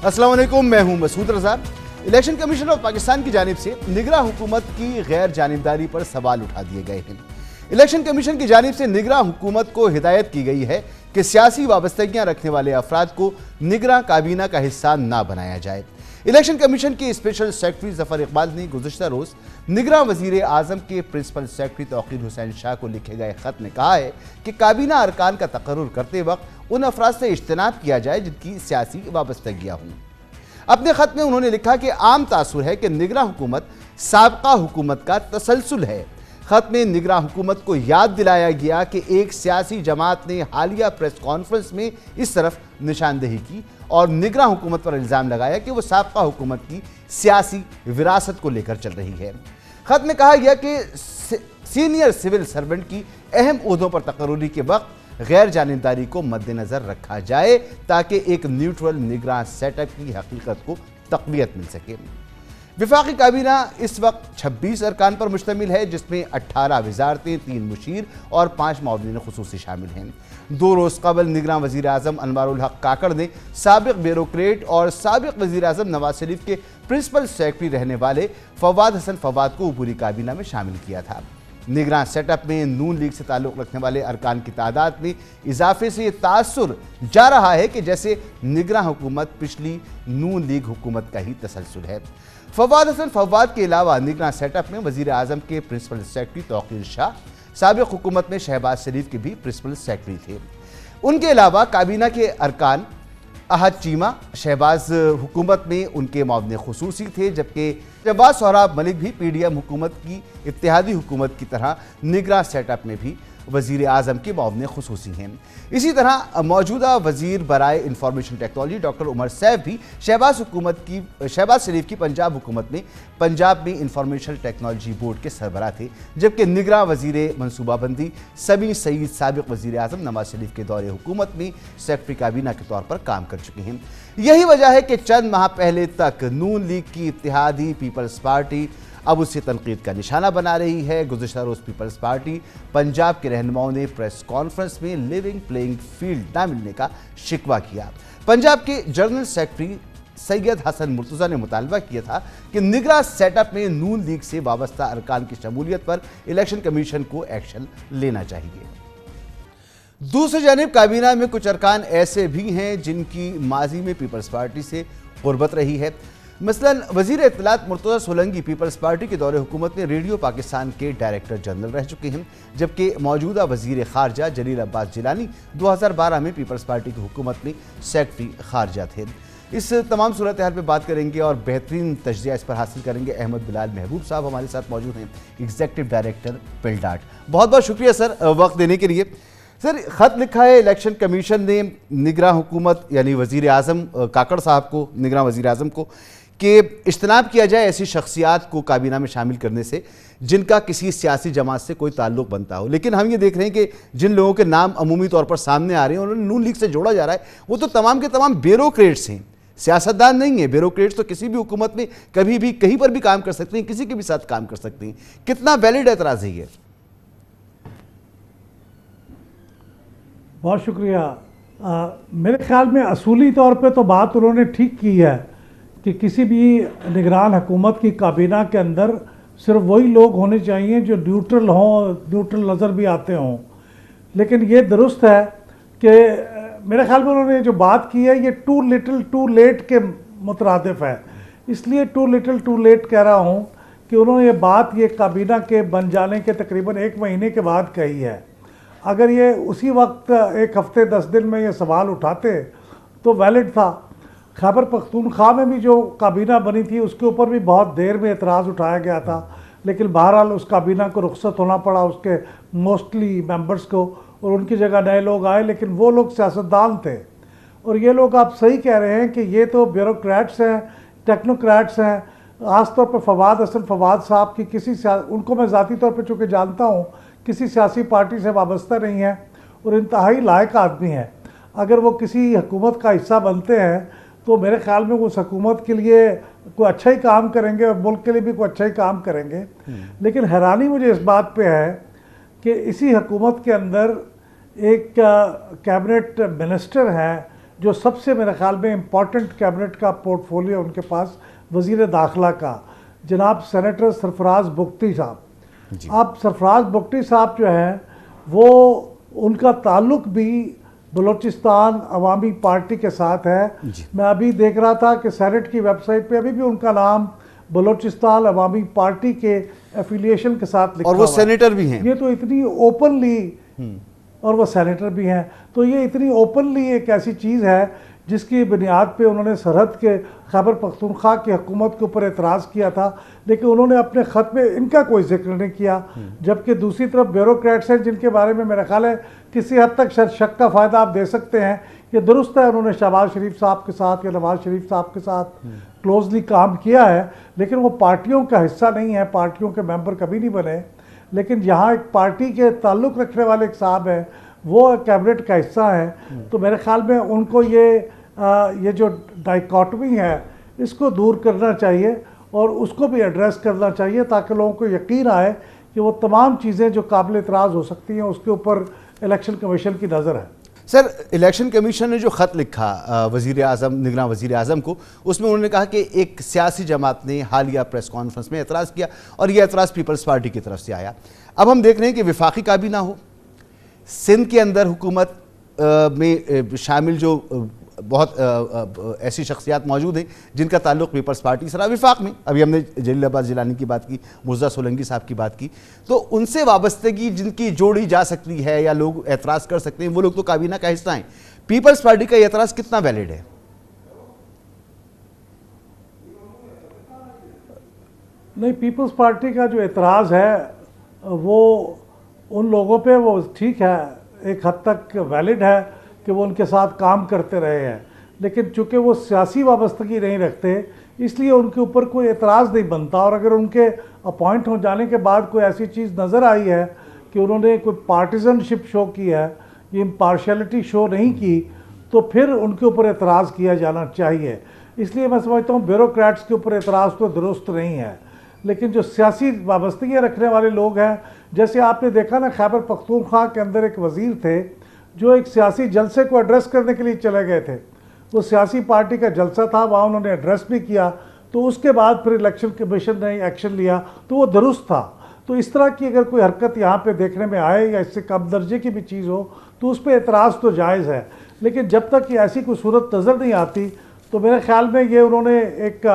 अस्सलाम वालेकुम, मैं हूं मसूद रजा। इलेक्शन कमीशन ऑफ पाकिस्तान की जानिब से निगरां हुकूमत की गैर जानिबदारी पर सवाल उठा दिए गए हैं। इलेक्शन कमीशन की जानिब से निगरां हुकूमत को हिदायत की गई है कि सियासी वाबस्तगियां रखने वाले अफराद को निगरां काबीना का हिस्सा ना बनाया जाए। इलेक्शन कमीशन के स्पेशल सेक्रेटरी जफर इकबाल ने गुज़िश्ता रोज निगरां वजीर आजम के प्रिंसिपल सेक्रेटरी तौकीर हुसैन शाह को लिखे गए खत में कहा है कि काबीना अरकान का तकर्रुर करते वक्त उन अफराद से इज्तनाब किया जाए जिनकी सियासी वाबस्तगियां हों। अपने खत में उन्होंने लिखा कि आम तासुर है कि निगरां हुकूमत साबका हुकूमत का तसलसल है। खत में निगरां हुकूमत को याद दिलाया गया कि एक सियासी जमात ने हालिया प्रेस कॉन्फ्रेंस में इस तरफ निशानदेही की और निगरां हुकूमत पर इल्ज़ाम लगाया कि वो साबका हुकूमत की सियासी विरासत को लेकर चल रही है। खत में कहा गया कि सीनियर सिविल सर्वेंट की अहम ओहदों पर तकर्रुरी के वक्त गैर जानिबदारी को मद्देनजर रखा जाए ताकि एक न्यूट्रल निगरान सेटअप की हकीकत को तक़वियत मिल सके। विफाकी काबीना इस वक्त 26 अरकान पर मुश्तमिल है, जिसमें 18 वजारतें, 3 मुशीर और 5 मुआविनीन खुसूसी शामिल हैं। 2 रोज़ कबल निगरान वज़ीर आज़म अनवारुल हक काकड़ ने साबिक़ ब्यूरोक्रेट और साबिक़ वज़ीर आज़म नवाज शरीफ के प्रिंसिपल सेक्रेटरी रहने वाले फवाद हसन फवाद को ऊपरी काबीना में शामिल किया था। निगरान सेटअप में नून लीग से ताल्लुक़ रखने वाले अरकान की तादाद में इजाफे से ये तासुर जा रहा है कि जैसे निगरान हुकूमत पिछली नून लीग हुकूमत का ही तसलसल है। फवाद हसन फवाद के अलावा निगरान सेटअप में वज़ीर आज़म के प्रिंसिपल सेक्रेटरी तौकीर शाह साबिक़ हुकूमत में शहबाज शरीफ के भी प्रिंसिपल सेक्रेटरी थे। उनके अलावा काबीना के अरकान अहद चीमा शहबाज हुकूमत में उनके मुआविन खुसूसी थे, जबकि शहबाज सोहराब मलिक भी PDM हुकूमत की इत्तेहादी हुकूमत की तरह निगरान सेटअप में भी वज़ीर आज़म के मुआविन खुसूसी हैं। इसी तरह मौजूदा वज़ीर बराए information technology doctor Umar Saif भी शहबाज शरीफ की पंजाब हुकूमत में पंजाब में इंफॉर्मेशन टेक्नोलॉजी बोर्ड के सरबराह थे, जबकि निगरान वज़ीर मनसूबाबंदी समी सईद साबिक़ वज़ीर आज़म नवाज शरीफ के दौरे हुकूमत में सेक्रेटरी काबीना के तौर पर काम कर चुके हैं। यही वजह है कि चंद माह पहले तक नून लीग की इत्तेहादी पीपल्स पार्टी अब उससे तनकीद का निशाना बना रही है। गुज़िश्ता रोज़ पीपल्स पार्टी पंजाब के रहनुमाओं ने प्रेस कॉन्फ्रेंस में लिविंग प्लेइंग फील्ड न मिलने का शिकवा किया। पंजाब के जनरल सेक्रेटरी सैयद हसन मुर्तज़ा ने मुतालबा किया था कि निगरान सेटअप में नून लीग से वाबस्ता अरकान की शमूलियत पर इलेक्शन कमीशन को एक्शन लेना चाहिए। दूसरी जानिब काबीना में कुछ अरकान ऐसे भी हैं जिनकी माजी में पीपल्स पार्टी से क़ुर्बत रही है। मसलन वज़ीर इत्तलात मुर्तज़ा सोलंकी पीपल्स पार्टी के दौरे हुकूमत में रेडियो पाकिस्तान के डायरेक्टर जनरल रह चुके हैं, जबकि मौजूदा वज़ीर ख़ारजा जलील अब्बास जिलानी 2012 में पीपल्स पार्टी की हुकूमत में सेक्रेटरी ख़ारजा थे। इस तमाम सूरत हाल पर बात करेंगे और बेहतरीन तजज़िया इस पर हासिल करेंगे। अहमद बिलाल महबूब साहब हमारे साथ मौजूद हैं, एग्जीक्यूटिव डायरेक्टर पिल्डाट। बहुत बहुत शुक्रिया सर वक्त देने के लिए। सर, ख़त लिखा है इलेक्शन कमीशन ने निगरान हुकूमत यानी वज़ीर आज़म काकड़ साहब को, निगरान वज़ीर आज़म को, कि इज्तनाब किया जाए ऐसी शख्सियात को काबीना में शामिल करने से जिनका किसी सियासी जमात से कोई ताल्लुक़ बनता हो। लेकिन हम ये देख रहे हैं कि जिन लोगों के नाम अमूमी तौर पर सामने आ रहे हैं, उन्होंने नून लीग से जोड़ा जा रहा है, वो तो तमाम के तमाम ब्यूरोक्रेट्स हैं, सियासतदान नहीं है। ब्यूरोक्रेट्स तो किसी भी हुकूमत में कभी भी कहीं पर भी काम कर सकते हैं, किसी के भी साथ काम कर सकते हैं। कितना वैलिड एतराज़ है ये? बहुत शुक्रिया। मेरे ख्याल में असूली तौर पे तो बात उन्होंने ठीक की है कि किसी भी निगरान हुकूमत की काबीना के अंदर सिर्फ वही लोग होने चाहिए जो न्यूट्रल हों, न्यूट्रल नज़र भी आते हों। लेकिन ये दुरुस्त है कि मेरे ख्याल में उन्होंने जो बात की है ये टू लिटिल टू लेट के मुतरादिफ है। इसलिए टू लिटिल टू लेट कह रहा हूँ कि उन्होंने ये बात ये काबीना के बन जाने के तकरीबन 1 महीने के बाद कही है। अगर ये उसी वक्त 1 हफ्ते 10 दिन में ये सवाल उठाते तो वैलिड था। खैबर पख्तूनख्वा में भी जो काबीना बनी थी उसके ऊपर भी बहुत देर में एतराज़ उठाया गया था, लेकिन बहरहाल उस काबीना को रुखसत होना पड़ा उसके मोस्टली मेंबर्स को, और उनकी जगह नए लोग आए, लेकिन वो लोग सियासतदान थे। और ये लोग आप सही कह रहे हैं कि ये तो ब्यूरोक्रेट्स हैं, टेक्नोक्रेट्स हैं। ख़ास तौर पर फवाद हसन फवाद साहब की उनको मैं ज़ाती तौर पर चूँकि जानता हूँ, किसी सियासी पार्टी से वाबस्ता नहीं है और इंतहाई लायक आदमी है। अगर वो किसी हुकूमत का हिस्सा बनते हैं तो मेरे ख्याल में उस हुकूमत के लिए कोई अच्छा ही काम करेंगे और मुल्क के लिए भी कोई अच्छा ही काम करेंगे। लेकिन हैरानी मुझे इस बात पे है कि इसी हुकूमत के अंदर एक कैबिनेट मिनिस्टर है जो सबसे मेरे ख्याल में इम्पॉर्टेंट कैबिनेट का पोर्टफोलियो उनके पास वज़ीर दाखिला का, जनाब सेनेटर सरफराज बुगटी साहब। अब सरफराज बुगटी साहब जो हैं वो, उनका ताल्लुक़ भी बलूचिस्तान अवामी पार्टी के साथ है। मैं अभी देख रहा था कि सेनेट की वेबसाइट पे अभी भी उनका नाम बलूचिस्तान अवामी पार्टी के एफिलिएशन के साथ लिखा और वो सेनेटर भी हैं। ये तो इतनी ओपनली, और वो सेनेटर भी हैं, तो ये इतनी ओपनली एक ऐसी चीज़ है जिसकी बुनियाद पे उन्होंने सरहद के खैबर पख्तूनख्वा की हुकूमत के ऊपर एतराज़ किया था, लेकिन उन्होंने अपने ख़त में इनका कोई जिक्र नहीं किया। जबकि दूसरी तरफ ब्यूरोक्रेट्स हैं जिनके बारे में मेरा ख्याल है किसी हद तक शक का फ़ायदा आप दे सकते हैं कि दुरुस्त है उन्होंने शहबाज शरीफ साहब के साथ या नवाज शरीफ साहब के साथ क्लोजली काम किया है, लेकिन वो पार्टियों का हिस्सा नहीं है, पार्टियों के मेंबर कभी नहीं बने। लेकिन यहाँ एक पार्टी के ताल्लुक़ रखने वाले एक साहब हैं, वो कैबिनेट का हिस्सा है, तो मेरे ख्याल में उनको ये जो डाइकॉटमी है इसको दूर करना चाहिए और उसको भी एड्रेस करना चाहिए, ताकि लोगों को यकीन आए कि वो तमाम चीज़ें जो काबिल इतराज़ हो सकती हैं उसके ऊपर इलेक्शन कमीशन की नज़र है। सर, इलेक्शन कमीशन ने जो ख़त लिखा वज़ीर आज़म, निगरान वज़ीर आज़म को, उसमें उन्होंने कहा कि एक सियासी जमात ने हालिया प्रेस कॉन्फ्रेंस में एतराज़ किया और यह एतराज़ पीपल्स पार्टी की तरफ से आया। अब हम देख रहे हैं कि वफाकी काबीना हो, सिंध के अंदर हुकूमत में शामिल जो बहुत ऐसी शख्सियात मौजूद हैं जिनका ताल्लुक़ पीपल्स पार्टी से रहा। विफाक में अभी हमने जलील अब्बास जिलानी की बात की, मुर्तज़ा सोलंकी साहब की बात की, तो उनसे वाबस्तगी जिनकी जोड़ी जा सकती है या लोग एतराज़ कर सकते हैं, वो लोग तो काबीना का हिस्सा हैं। पीपल्स पार्टी का एतराज़ कितना वैलिड है? नहीं, पीपल्स पार्टी का जो एतराज़ है वो उन लोगों पे वो ठीक है, एक हद तक वैलिड है कि वो उनके साथ काम करते रहे हैं, लेकिन चूँकि वो सियासी वाबस्तगी नहीं रखते इसलिए उनके ऊपर कोई एतराज़ नहीं बनता। और अगर उनके अपॉइंट हो जाने के बाद कोई ऐसी चीज़ नज़र आई है कि उन्होंने कोई पार्टिजनशिप शो की है, ये इम्पार्शलिटी शो नहीं की, तो फिर उनके ऊपर एतराज़ किया जाना चाहिए। इसलिए मैं समझता हूँ ब्यूरोक्रेट्स के ऊपर एतराज़ तो दुरुस्त नहीं है, लेकिन जो सियासी वाबस्तगियाँ रखने वाले लोग हैं, जैसे आपने देखा ना खैबर पख्तूनख्वा के अंदर एक वज़ीर थे जो एक सियासी जलसे को एड्रेस करने के लिए चले गए थे। वो सियासी पार्टी का जलसा था, वहाँ उन्होंने एड्रेस भी किया, तो उसके बाद फिर इलेक्शन कमीशन ने एक्शन लिया, तो वो दुरुस्त था। तो इस तरह की अगर कोई हरकत यहाँ पे देखने में आए या इससे कम दर्जे की भी चीज़ हो तो उस पर एतराज़ तो जायज़ है, लेकिन जब तक कि ऐसी कोई सूरत नज़र नहीं आती तो मेरे ख्याल में ये उन्होंने एक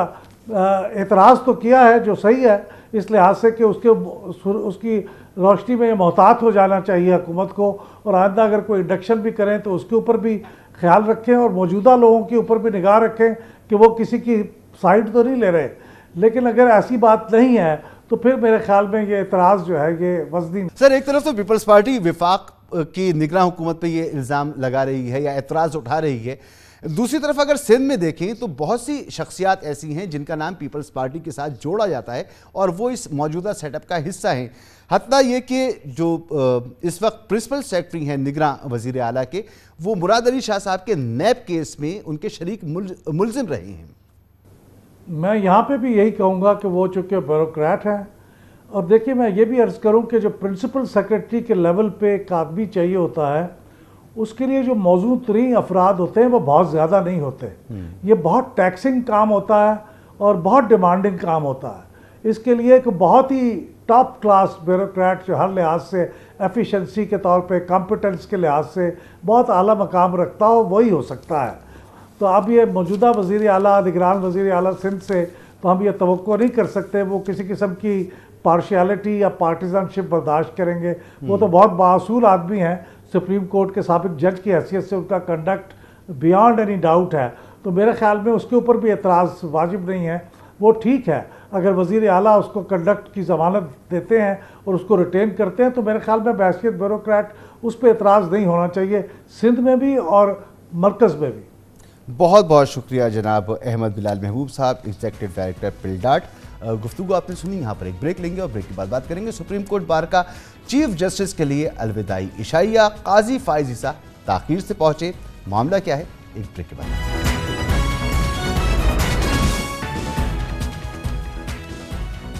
एतराज़ तो किया है जो सही है, इस लिहाज से कि उसकी रोशनी में मोहतात हो जाना चाहिए हुकूमत को, और आइंदा अगर कोई इंडक्शन भी करें तो उसके ऊपर भी ख्याल रखें और मौजूदा लोगों के ऊपर भी निगाह रखें कि वो किसी की साइड तो नहीं ले रहे। लेकिन अगर ऐसी बात नहीं है तो फिर मेरे ख्याल में ये एतराज़ जो है ये वज़नी। सर, एक तरफ तो पीपल्स पार्टी विफाक की निगरान हुकूमत पे ये इल्ज़ाम लगा रही है या एतराज़ उठा रही है, दूसरी तरफ अगर सिंध में देखें तो बहुत सी शख्सियात ऐसी हैं जिनका नाम पीपल्स पार्टी के साथ जोड़ा जाता है और वो इस मौजूदा सेटअप का हिस्सा हैं। हत्ता ये कि जो इस वक्त प्रिंसिपल सेक्रेटरी हैं निगरान वज़ीर आला के, वो मुराद अली शाह साहब के नैब केस में उनके शरीक मुलजिम रहे हैं। मैं यहाँ पे भी यही कहूँगा कि वो चूँकि ब्यूरोक्रेट हैं, और देखिए मैं ये भी अर्ज़ करूँ कि जो प्रिंसिपल सेक्रेटरी के लेवल पे एक आदमी चाहिए होता है, उसके लिए जो मौजूद तरीन अफराद होते हैं वो बहुत ज़्यादा नहीं होते। ये बहुत टैक्सिंग काम होता है और बहुत डिमांडिंग काम होता है। इसके लिए एक बहुत ही टॉप क्लास ब्यूरोक्रेट जो हर लिहाज से एफिशिएंसी के तौर पे, कॉम्पिटेंस के लिहाज से बहुत आला मकाम रखता हो, वही हो सकता है। तो अब ये मौजूदा वज़ीर आला, निगरान वज़ीर आला सिंध से तो हम ये तवक्को नहीं कर सकते वो किसी किस्म की पार्शियलिटी या पार्टिजनशिप बर्दाश्त करेंगे। वो तो बहुत बासूल आदमी हैं, सुप्रीम कोर्ट के साबिक जज की हैसियत से उनका कंडक्ट बियॉन्ड एनी डाउट है, तो मेरे ख्याल में उसके ऊपर भी एतराज़ वाजिब नहीं है। वो ठीक है, अगर वज़ीर आला उसको कंडक्ट की ज़मानत देते हैं और उसको रिटेन करते हैं तो मेरे ख्याल में बहैसियत ब्यूरोक्रेट उस पर एतराज़ नहीं होना चाहिए, सिंध में भी और मरकज़ में भी। बहुत बहुत शुक्रिया जनाब अहमद बिलाल महबूब साहब, एग्जीक्यूटिव डायरेक्टर पिलडाट। गुफ्तगू आपने सुनी। यहाँ पर एक ब्रेक लेंगे और ब्रेक के बाद बात करेंगे सुप्रीम कोर्ट बार का चीफ जस्टिस के लिए अलविदाई इशाइया। काजी फाइज ईसा ताखीर से पहुंचे, मामला क्या है, एक ब्रेक के बाद।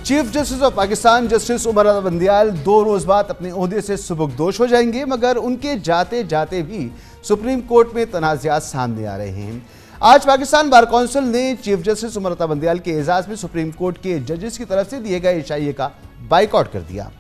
Chief justice of Pakistan justice Umar Raza Bandial 2 रोज बाद अपने ओहदे से सुबुकदोश हो जाएंगे, मगर उनके जाते जाते भी सुप्रीम कोर्ट में तनाज़ात सामने आ रहे हैं। आज पाकिस्तान बार कौंसिल ने चीफ जस्टिस उमर रज़ा बंदियाल के एजाज़ में सुप्रीम कोर्ट के जजेस की तरफ से दिए गए इशाइये का बाइकआउट कर दिया।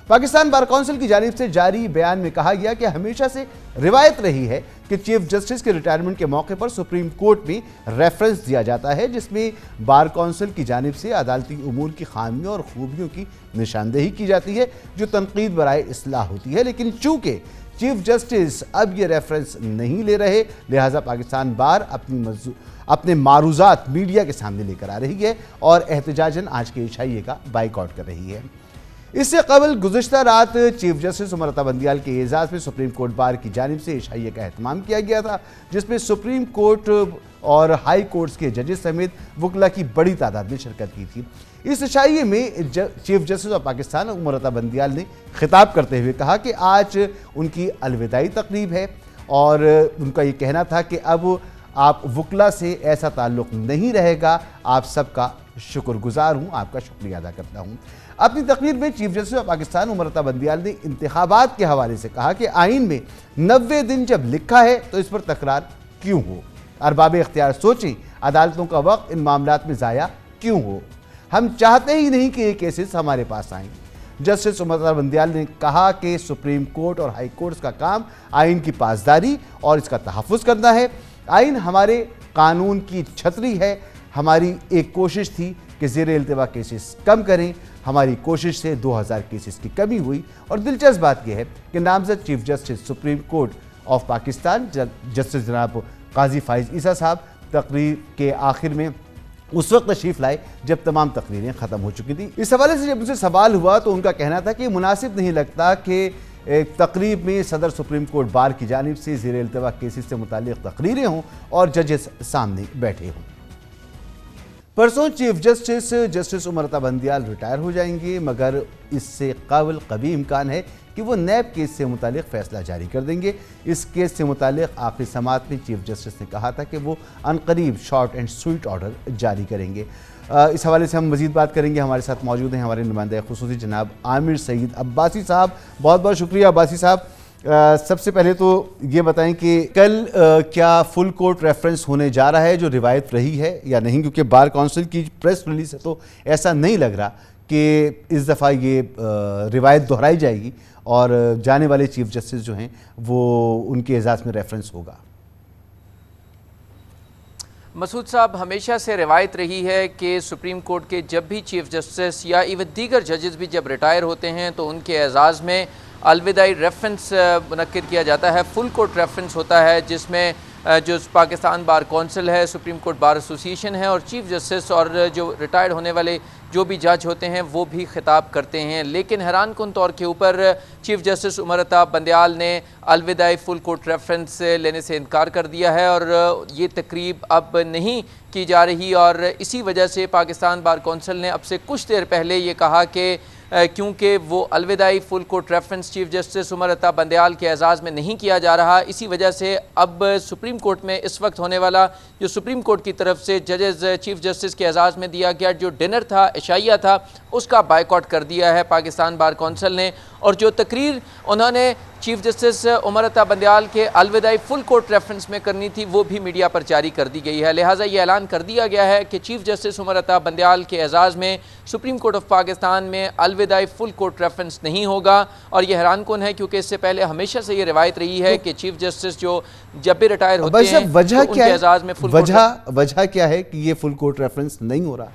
पाकिस्तान बार कौंसिल की जानिब से जारी बयान में कहा गया कि हमेशा से रिवायत रही है कि चीफ जस्टिस के रिटायरमेंट के मौके पर सुप्रीम कोर्ट में रेफरेंस दिया जाता है, जिसमें बार कौंसिल की जानिब से अदालती उमूर की खामियों और खूबियों की निशानदेही की जाती है, जो तनकीद बराए इस्लाह होती है। लेकिन चूंकि चीफ जस्टिस अब ये रेफरेंस नहीं ले रहे, लिहाजा पाकिस्तान बार अपने मारूजात मीडिया के सामने लेकर आ रही है और एहतजाजन आज के इशाइये का बाइकआउट कर रही है। इससे कबल गुज़िश्ता रात चीफ जस्टिस उमर रज़ा बंदियाल के एजाज़ में सुप्रीम कोर्ट बार की जानिब से इशाइये का एहतमाम किया गया था, जिसमें सुप्रीम कोर्ट और हाई कोर्ट्स के जजेस समेत वकला की बड़ी तादाद ने शिरकत की थी। इस इशाइये में chief justice of Pakistan Umar Raza Bandial ने खिताब करते हुए कहा कि आज उनकी अलविदाई तकरीब है और उनका ये कहना था कि अब आप वकला से ऐसा ताल्लुक़ नहीं रहेगा। आप सबका शुक्रगुजार हूँ, आपका शुक्रिया अदा करता हूँ। अपनी तकरीर में chief justice of Pakistan Umar Raza Bandial ने इंतखाबात के हवाले से कहा कि आइन में 90 दिन जब लिखा है तो इस पर तकरार क्यों हो। अरबाब इख्तियार सोचें, अदालतों का वक्त इन मामलात में ज़ाया क्यों हो। हम चाहते ही नहीं कि ये केसेस हमारे पास आएँ। जस्टिस उमर रज़ा बंदियाल ने कहा कि सुप्रीम कोर्ट और हाई कोर्ट्स का काम आइन की पासदारी और इसका तहफ़्फ़ुज़ करना है। आइन हमारे कानून की छतरी है। हमारी एक कोशिश थी कि ज़ेर इल्तिवा केसेस कम करें। हमारी कोशिश से 2000 केसेस की कमी हुई और दिलचस्प बात यह है कि नामजद chief justice supreme court of Pakistan justice जनाब काजी फाइज ईसा साहब तकरीर के आखिर में उस वक्त तशरीफ लाए जब तमाम तकरीरें ख़त्म हो चुकी थी। इस हवाले से जब उनसे सवाल हुआ तो उनका कहना था कि मुनासिब नहीं लगता कि एक तकरीब में सदर सुप्रीम कोर्ट बार की जानिब से ज़ेर इल्तिवा केसेस से मुताल्लिक़ तकरीरें हों और जजेस सामने बैठे हों। परसों chief justice Umar Raza Bandial retire हो जाएंगे, मगर इससे काबिल कभी इम्कान है कि वो नैब केस से मुतालिक फ़ैसला जारी कर देंगे। इस केस से मुतालिक आखिरी समाअत में चीफ जस्टिस ने कहा था कि वो अनकरीब शॉर्ट एंड स्वीट ऑर्डर जारी करेंगे। इस हवाले से हम मज़ीद बात करेंगे। हमारे साथ मौजूद हैं हमारे नुमाइंदा खुसूसी जनाब आमिर सईद अब्बासी साहब। बहुत बहुत शुक्रिया अब्बासी साहब। सबसे पहले तो ये बताएं कि कल क्या फुल कोर्ट रेफरेंस होने जा रहा है जो रिवायत रही है या नहीं, क्योंकि बार काउंसिल की प्रेस रिलीज है तो ऐसा नहीं लग रहा कि इस दफ़ा ये रिवायत दोहराई जाएगी और जाने वाले चीफ जस्टिस जो हैं वो उनके एजाज़ में रेफरेंस होगा। मसूद साहब, हमेशा से रिवायत रही है कि सुप्रीम कोर्ट के जब भी चीफ जस्टिस या इवन दीगर जजेस भी जब रिटायर होते हैं तो उनके एजाज़ में अलविदाई रेफरेंस मुनक्किद किया जाता है। फुल कोर्ट रेफरेंस होता है जिसमें जो पाकिस्तान बार कौंसिल है, सुप्रीम कोर्ट बार एसोसिएशन है और चीफ जस्टिस और जो रिटायर्ड होने वाले जो भी जज होते हैं वो भी खिताब करते हैं। लेकिन हैरान कुन तौर के ऊपर चीफ जस्टिस उमर रज़ा बंदियाल ने अलविदाई फुल कोर्ट रेफरेंस लेने से इनकार कर दिया है और ये तकरीब अब नहीं की जा रही और इसी वजह से पाकिस्तान बार कौंसिल ने अब से कुछ देर पहले ये कहा कि क्योंकि वो अलविदाई full court reference chief justice Umar Raza Bandial के एजाज़ में नहीं किया जा रहा, इसी वजह से अब सुप्रीम कोर्ट में इस वक्त होने वाला जो सुप्रीम कोर्ट की तरफ से जजेस चीफ जस्टिस के एजाज़ में दिया गया जो डिनर था, इशाइया था, उसका बाइकआउट कर दिया है पाकिस्तान बार कौंसिल ने। और जो तकरीर उन्होंने चीफ जस्टिस उमर रज़ा बंदियाल के अलविदाई फुल कोर्ट रेफरेंस में करनी थी वो भी मीडिया पर जारी कर दी गई है। लिहाजा ये ऐलान कर दिया गया है कि चीफ जस्टिस उमर रज़ा बंदियाल के एजाज़ में सुप्रीम कोर्ट ऑफ पाकिस्तान में अलविदाई फुल कोर्ट रेफरेंस नहीं होगा। और ये हैरान कौन है क्योंकि इससे पहले हमेशा से ये रिवायत रही है कि चीफ जस्टिस जो जब भी रिटायर होते हैं वजह क्या है, एजाज़ में वजह क्या है कि ये फुल कोर्ट रेफरेंस नहीं हो रहा?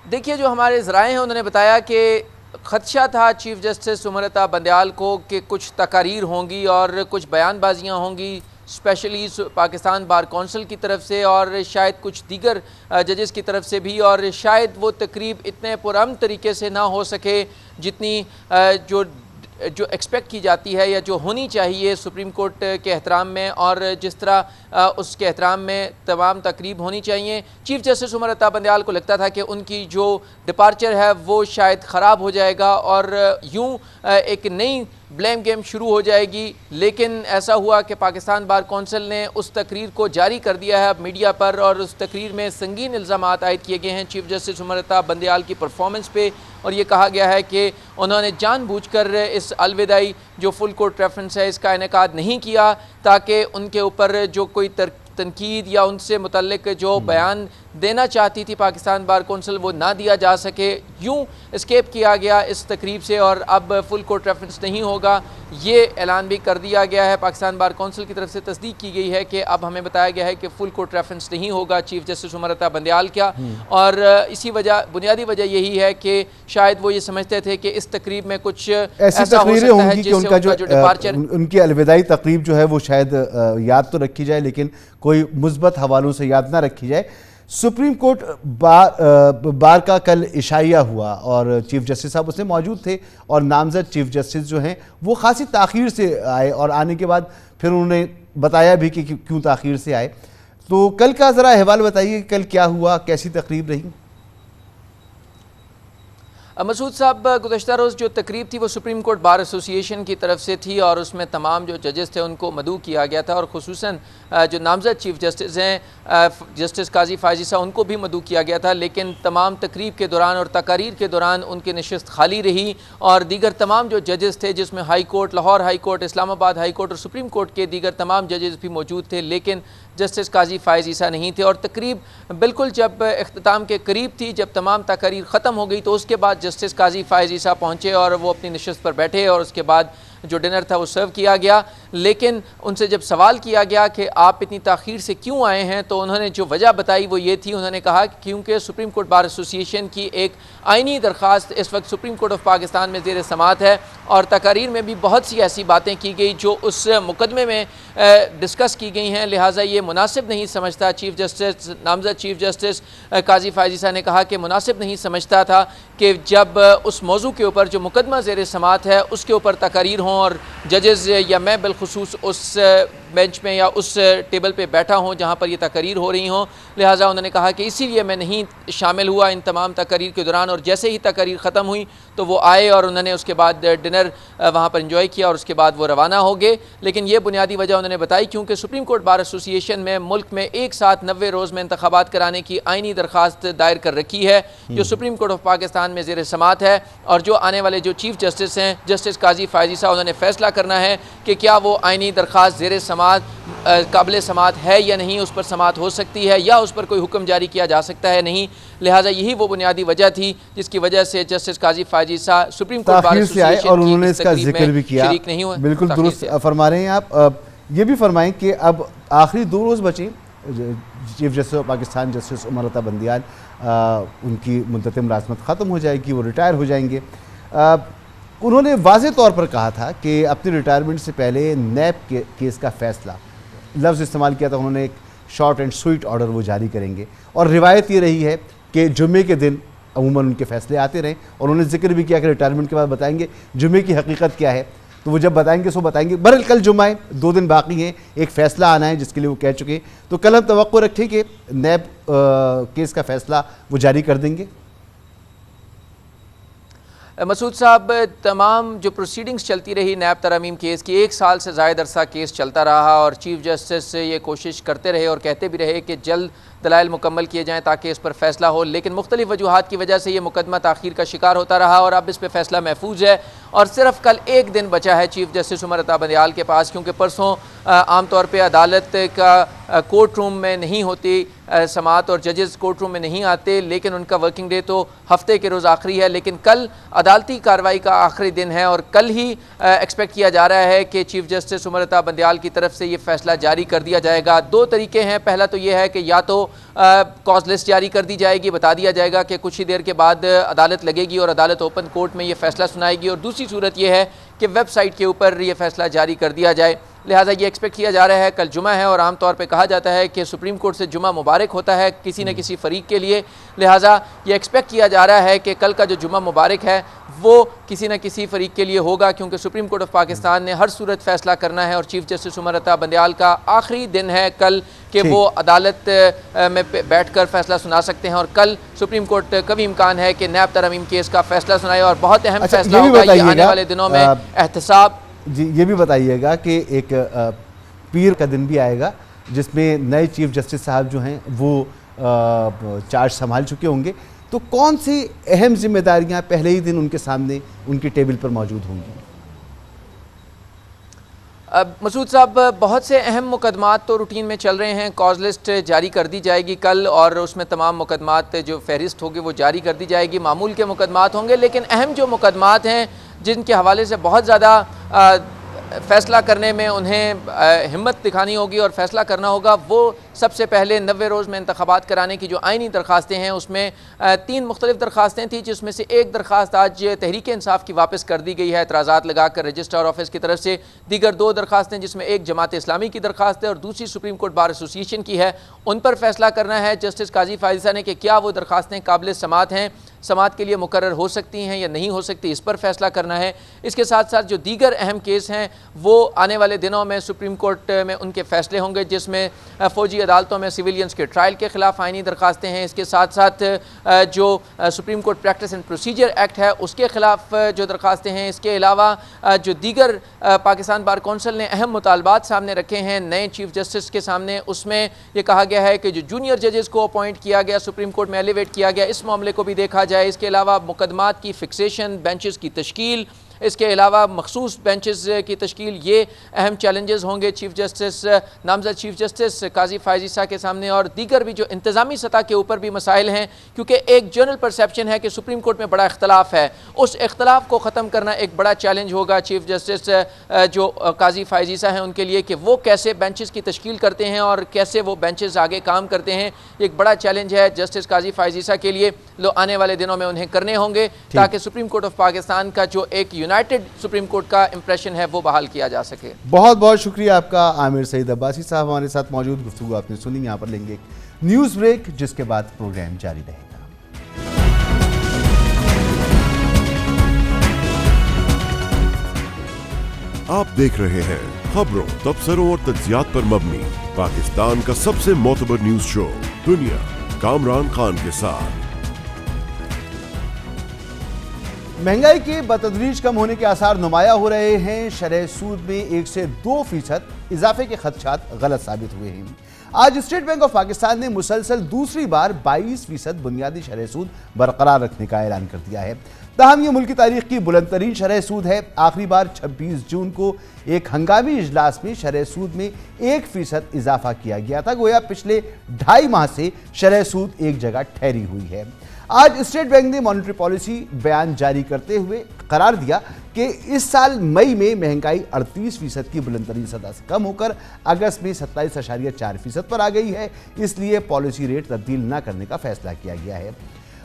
देखिए, जो हमारे ज़राए हैं उन्होंने बताया कि ख़दशा था चीफ जस्टिस उमर रज़ा बंदियाल को कि कुछ तकारीर होंगी और कुछ बयानबाजियाँ होंगी स्पेशली पाकिस्तान बार कौंसिल की तरफ से और शायद कुछ दीगर जजेस की तरफ से भी, और शायद वो तकरीब इतने पुरअमन तरीके से ना हो सके जितनी जो एक्सपेक्ट की जाती है या जो होनी चाहिए सुप्रीम कोर्ट के एहतराम में और जिस तरह उसके एहतराम में तमाम तकरीब होनी चाहिए। चीफ जस्टिस उमर रज़ा बंदियाल को लगता था कि उनकी जो डिपार्चर है वो शायद ख़राब हो जाएगा और यूँ एक नई ब्लेम गेम शुरू हो जाएगी। लेकिन ऐसा हुआ कि पाकिस्तान बार कौंसिल ने उस तकरीर को जारी कर दिया है अब मीडिया पर, और उस तकरीर में संगीन इल्ज़ामात आयद किए गए हैं चीफ जस्टिस उमर अता बंदयाल की परफॉर्मेंस पे, और ये कहा गया है कि उन्होंने जानबूझकर इस अलविदाई जो फुल कोर्ट रेफरेंस है इसका इनेकाद नहीं किया ताकि उनके ऊपर जो कोई तनकीद या उनसे मुतल्लिक जो बयान देना चाहती थी पाकिस्तान बार कौंसिल वो ना दिया जा सके। यूं एस्केप किया गया इस तकरीब से और अब फुल कोर्ट रेफरेंस नहीं होगा, ये ऐलान भी कर दिया गया है। पाकिस्तान बार कौंसिल की तरफ से तस्दीक की गई है कि अब हमें बताया गया है कि फुल कोर्ट रेफरेंस नहीं होगा चीफ जस्टिस उमर अता बंदयाल का, और इसी वजह बुनियादी वजह यही है कि शायद वो ये समझते थे कि इस तकरीब में कुछ ऐसा हो सकता है जिससे उनका जो डिपार्चर, उनकी अलविदाई तकरीब जो है वो शायद याद तो रखी जाए लेकिन कोई मुस्बत हवालों से याद ना रखी जाए। सुप्रीम कोर्ट बार का कल इशाइया हुआ और चीफ जस्टिस साहब उसमें मौजूद थे और नामजद चीफ जस्टिस जो हैं वो खासी ताख़ीर से आए और आने के बाद फिर उन्होंने बताया भी कि क्यों ताख़ीर से आए। तो कल का ज़रा अहवाल बताइए, कल क्या हुआ, कैसी तकरीब रही? मसूद साहब, गुज़श्ता रोज़ जो तकरीब थी वो सुप्रीम कोर्ट बार एसोसिएशन की तरफ से थी और उसमें तमाम जो जजेस थे उनको मदऊ किया गया था और ख़ुसूसन जो नामज़द चीफ जस्टिस हैं जस्टिस काजी फायज़ी साहब उनको भी मदऊ किया गया था। लेकिन तमाम तकरीब के दौरान और तकारीर के दौरान उनकी नशिस्त खाली रही और दीगर तमाम जो जजेस थे जिसमें high court, Lahore high court, Islamabad high court और सुप्रीम कोर्ट के दीगर तमाम जजेस भी मौजूद थे, लेकिन जस्टिस काजी फायज़ ईसा नहीं थे। और तकरीब बिल्कुल जब इख्तिताम के करीब थी, जब तमाम तकारीर ख़त्म हो गई तो उसके बाद जस्टिस काजी फायज़ ईसा पहुँचे और वो अपनी नशिस्त पर बैठे और उसके बाद जो डिनर था वो सर्व किया गया। लेकिन उनसे जब सवाल किया गया कि आप इतनी ताख़ीर से क्यों आए हैं तो उन्होंने जो वजह बताई वो ये थी, उन्होंने कहा कि क्योंकि सुप्रीम कोर्ट बार एसोसिएशन की एक आइनी दरख्वास्त इस वक्त सुप्रीम कोर्ट ऑफ पाकिस्तान में ज़ेर समात है और तकारीर में भी बहुत सी ऐसी बातें की गई जो उस मुकदमे में डिस्कस की गई हैं, लिहाजा ये मुनासिब नहीं समझता। चीफ जस्टिस नामज़द चीफ जस्टिस काजी फायज़ ईसा ने कहा कि मुनासिब नहीं समझता था कि जब उस मौजू के ऊपर जो मुकदमा ज़ेर समात है उसके ऊपर तकारीर हों और जजेस या मैं बिलखुसूस उस बेंच में या उस टेबल पे बैठा हूँ जहाँ पर ये तकारीर हो रही हों। लिहाजा उन्होंने कहा कि इसीलिए मैं नहीं शामिल हुआ इन तमाम तकारीर के दौरान, और जैसे ही तकारीर ख़त्म हुई तो वो आए और उन्होंने उसके बाद डिनर वहाँ पर इंजॉय किया और उसके बाद वो रवाना हो गए। लेकिन ये बुनियादी वजह उन्होंने बताई क्योंकि सुप्रीम कोर्ट बार एसोसिएशन में मुल्क में एक साथ 90 रोज़ में इंतखाबात कराने की आइनी दरख्वास्त दायर कर रखी है जो सुप्रीम कोर्ट ऑफ पाकिस्तान में ज़ेर समात है, और जो आने वाले जो चीफ जस्टिस हैं जस्टिस काजी फायज़ ईसा उन्होंने फ़ैसला करना है कि क्या वो आइनी दरख्वास्त ज़ेर समात काबिल समात है या नहीं, उस पर समात हो सकती है या उस पर कोई हुक्म जारी किया जा सकता है नहीं। लिहाजा यही वो बुनियादी वजह थी जिसकी वजह से जस्टिस काजी फायज़ ईसा सुप्रीम कोर्ट बार एसोसिएशन और उन्होंने इसका जिक्र भी किया, शरीक नहीं हुए। बिल्कुल दुरुस्त फरमा रहे हैं आप। ये भी फरमाएं कि अब आखिरी 2 रोज़ बचे chief justice of Pakistan justice Umar Ata Bandial उनकी मुद्दत मुलाज़मत ख़त्म हो जाएगी, वो रिटायर हो जाएंगे। उन्होंने वाज़े तौर पर कहा था कि अपनी रिटायरमेंट से पहले नैब केस का फ़ैसला, लफ्ज़ इस्तेमाल किया था उन्होंने, एक शॉर्ट एंड स्वीट ऑर्डर वो जारी करेंगे। और रिवायत ये रही है कि जुम्मे के दिन अमूमन उनके फ़ैसले आते रहे और उन्होंने जिक्र भी किया कि रिटायरमेंट के बाद बताएंगे जुम्मे की हकीकत क्या है, तो वो जब बताएंगे सो बताएंगे। बहरहाल कल जुम्मा है, 2 दिन बाकी हैं, एक फ़ैसला आना है जिसके लिए वो कह चुके। तो कल हम तवक्को रखें कि नैब केस का फ़ैसला वो जारी कर देंगे। मसूद साहब, तमाम जो प्रोसीडिंग्स चलती रही नैब तरमीम केस की, 1 साल से ज़ायद अरसा केस चलता रहा और चीफ जस्टिस ये कोशिश करते रहे और कहते भी रहे कि जल्द दलाइल मुकम्मल किए जाएँ ताकि इस पर फ़ैसला हो, लेकिन मुख्तलिफ़ वजूहात की वजह से ये मुकदमा ताख़ीर का शिकार होता रहा और अब इस पर फ़ैसला महफूज है। और सिर्फ कल 1 दिन बचा है चीफ जस्टिस उमर अता बंदयाल के पास, क्योंकि परसों आम तौर पे अदालत का कोर्ट रूम में नहीं होती समात और जजेस कोर्ट रूम में नहीं आते, लेकिन उनका वर्किंग डे तो हफ्ते के रोज़ आखिरी है। लेकिन कल अदालती कार्रवाई का आखिरी दिन है और कल ही एक्सपेक्ट किया जा रहा है कि चीफ जस्टिस उमर अता बंदयाल की तरफ से ये फ़ैसला जारी कर दिया जाएगा। 2 तरीके हैं, पहला तो ये है कि या तो कॉज लिस्ट जारी कर दी जाएगी, बता दिया जाएगा कि कुछ ही देर के बाद अदालत लगेगी और अदालत ओपन कोर्ट में ये फ़ैसला सुनाएगी, और दूसरी सूरत यह है कि वेबसाइट के ऊपर ये फ़ैसला जारी कर दिया जाए। लिहाजा ये एक्सपेक्ट किया जा रहा है, कल जुमा है और आम तौर पे कहा जाता है कि सुप्रीम कोर्ट से जुमा मुबारक होता है किसी न किसी फ़रीक के लिए। लिहाजा ये एक्सपेक्ट किया जा रहा है कि कल का जो जुमा मुबारक है वो किसी न किसी फ़रीक के लिए होगा, क्योंकि सुप्रीम कोर्ट ऑफ पाकिस्तान ने हर सूरत फ़ैसला करना है और चीफ जस्टिस उमर अता बंदयाल का आखिरी दिन है कल कि वो अदालत में बैठ कर फ़ैसला सुना सकते हैं। और कल सुप्रीम कोर्ट कभी इम्कान है कि नैब तरमीम केस का फ़ैसला सुनाए और बहुत अहम फ़ैसला होगा ये आने वाले दिनों में एहतसाब जी ये भी बताइएगा कि एक पीर का दिन भी आएगा जिसमें नए चीफ जस्टिस साहब जो हैं वो चार्ज संभाल चुके होंगे, तो कौन सी अहम जिम्मेदारियां पहले ही दिन उनके सामने उनकी टेबल पर मौजूद होंगी? मसूद साहब, बहुत से अहम मुकदमात तो रूटीन में चल रहे हैं। कॉज लिस्ट जारी कर दी जाएगी कल और उसमें तमाम मुकदमात जो फहरिस्त होगी वो जारी कर दी जाएगी। मामूल के मुकदमात होंगे, लेकिन अहम जो मुकदमात हैं जिनके हवाले से बहुत ज़्यादा फ़ैसला करने में उन्हें हिम्मत दिखानी होगी और फ़ैसला करना होगा, वो सबसे पहले 90 रोज़ में इंतखाबात कराने की जो आइनी दरख्वास्तें हैं उसमें 3 मुख्तलिफ दरख्वास्तें थी, जिसमें से एक दरख्वास्त आज तहरीक इंसाफ की वापस कर दी गई है एतराज़ात लगाकर रजिस्ट्रार ऑफिस की तरफ से। दीगर 2 दरख्वास्तें जिसमें एक जमात इस्लामी की दरख्वास्त है और दूसरी सुप्रीम कोर्ट बार एसोसिएशन की है, उन पर फैसला करना है जस्टिस काजी फायज़ा ने कि क्या वो दरख्वास्तें काबिल समात हैं, समात के लिए मुकर्रर हो सकती हैं या नहीं हो सकती, इस पर फैसला करना है। इसके साथ साथ जो दीगर अहम केस हैं वो आने वाले दिनों में सुप्रीम कोर्ट में उनके फैसले होंगे, जिसमें फ़ौजी अदालतों में सिविलियंस के ट्रायल के ख़िलाफ़ आइनी दरख्वास्तें हैं। इसके साथ साथ जो supreme court practice and procedure act है उसके ख़िलाफ़ जो दरख्वास्तें हैं। इसके अलावा जो दीगर पाकिस्तान बार कौंसिल ने अहम मुतालबात सामने रखे हैं नए चीफ जस्टिस के सामने, उसमें ये कहा गया है कि जो जूनियर जजेस को अपॉइंट किया गया, सुप्रीम कोर्ट में एलिवेट किया गया, इस मामले को भी देखा जाए। इसके अलावा मुकदमात की फिक्सेशन, बेंचेस की तश्कील, इसके अलावा मखसूस बेंचेस की तश्कील, ये अहम चैलेंजेस होंगे चीफ जस्टिस नामजद चीफ जस्टिस काजी फायज़ा के सामने। और दीगर भी जो इंतज़ामी सतह के ऊपर भी मसाइल हैं, क्योंकि एक जनरल परसेप्शन है कि सुप्रीम कोर्ट में बड़ा इख्तलाफ है, उस इख्तलाफ को ख़त्म करना एक बड़ा चैलेंज होगा चीफ जस्टिस जो काजी फायज़ा हैं उनके लिए, कि वो कैसे बेंचेस की तश्कील करते हैं और कैसे वो बेंचेस आगे काम करते हैं। एक बड़ा चैलेंज है जस्टिस काजी फायज़ा के लिए, आने वाले दिनों में उन्हें करने होंगे ताकि सुप्रीम कोर्ट ऑफ पाकिस्तान का जो एक यूनाइटेड सुप्रीम कोर्ट का इंप्रेशन है वो बहाल किया जा सके। बहुत बहुत शुक्रिया आपका आमिर सईद अब्बासी साहब हमारे साथ मौजूद, गुफ्तगू आपने सुनी। यहाँ पर लेंगे एक न्यूज़ ब्रेक, जिसके बाद प्रोग्राम जारी रहेगा। आप देख रहे हैं खबरों, तबसरों और तज्जियात पर मबनी पाकिस्तान का सबसे मोतबर न्यूज शो दुनिया, कामरान खान के साथ। महंगाई के बतदरीज कम होने के आसार नुमाया हो रहे हैं। शरह सूद में 1 से 2% इजाफे के खदशात गलत साबित हुए हैं। आज स्टेट बैंक ऑफ पाकिस्तान ने मुसलसल दूसरी बार 22% बुनियादी शरह सूद बरकरार रखने का ऐलान कर दिया है। ताहम ये मुल्क की तारीख की बुलंद तरीन शरह सूद है। आखिरी बार 26 जून को एक हंगामी इजलास में शरह सूद में 1% इजाफा किया गया था। गोया पिछले 2.5 माह से शरह सूद एक जगह ठहरी हुई है। आज स्टेट बैंक ने मॉनेटरी पॉलिसी बयान जारी करते हुए करार दिया कि इस साल मई में महंगाई 38% की बुलंदतरीन सतह से कम होकर अगस्त में 27.4% पर आ गई है। इसलिए पॉलिसी रेट तब्दील न करने का फैसला किया गया है।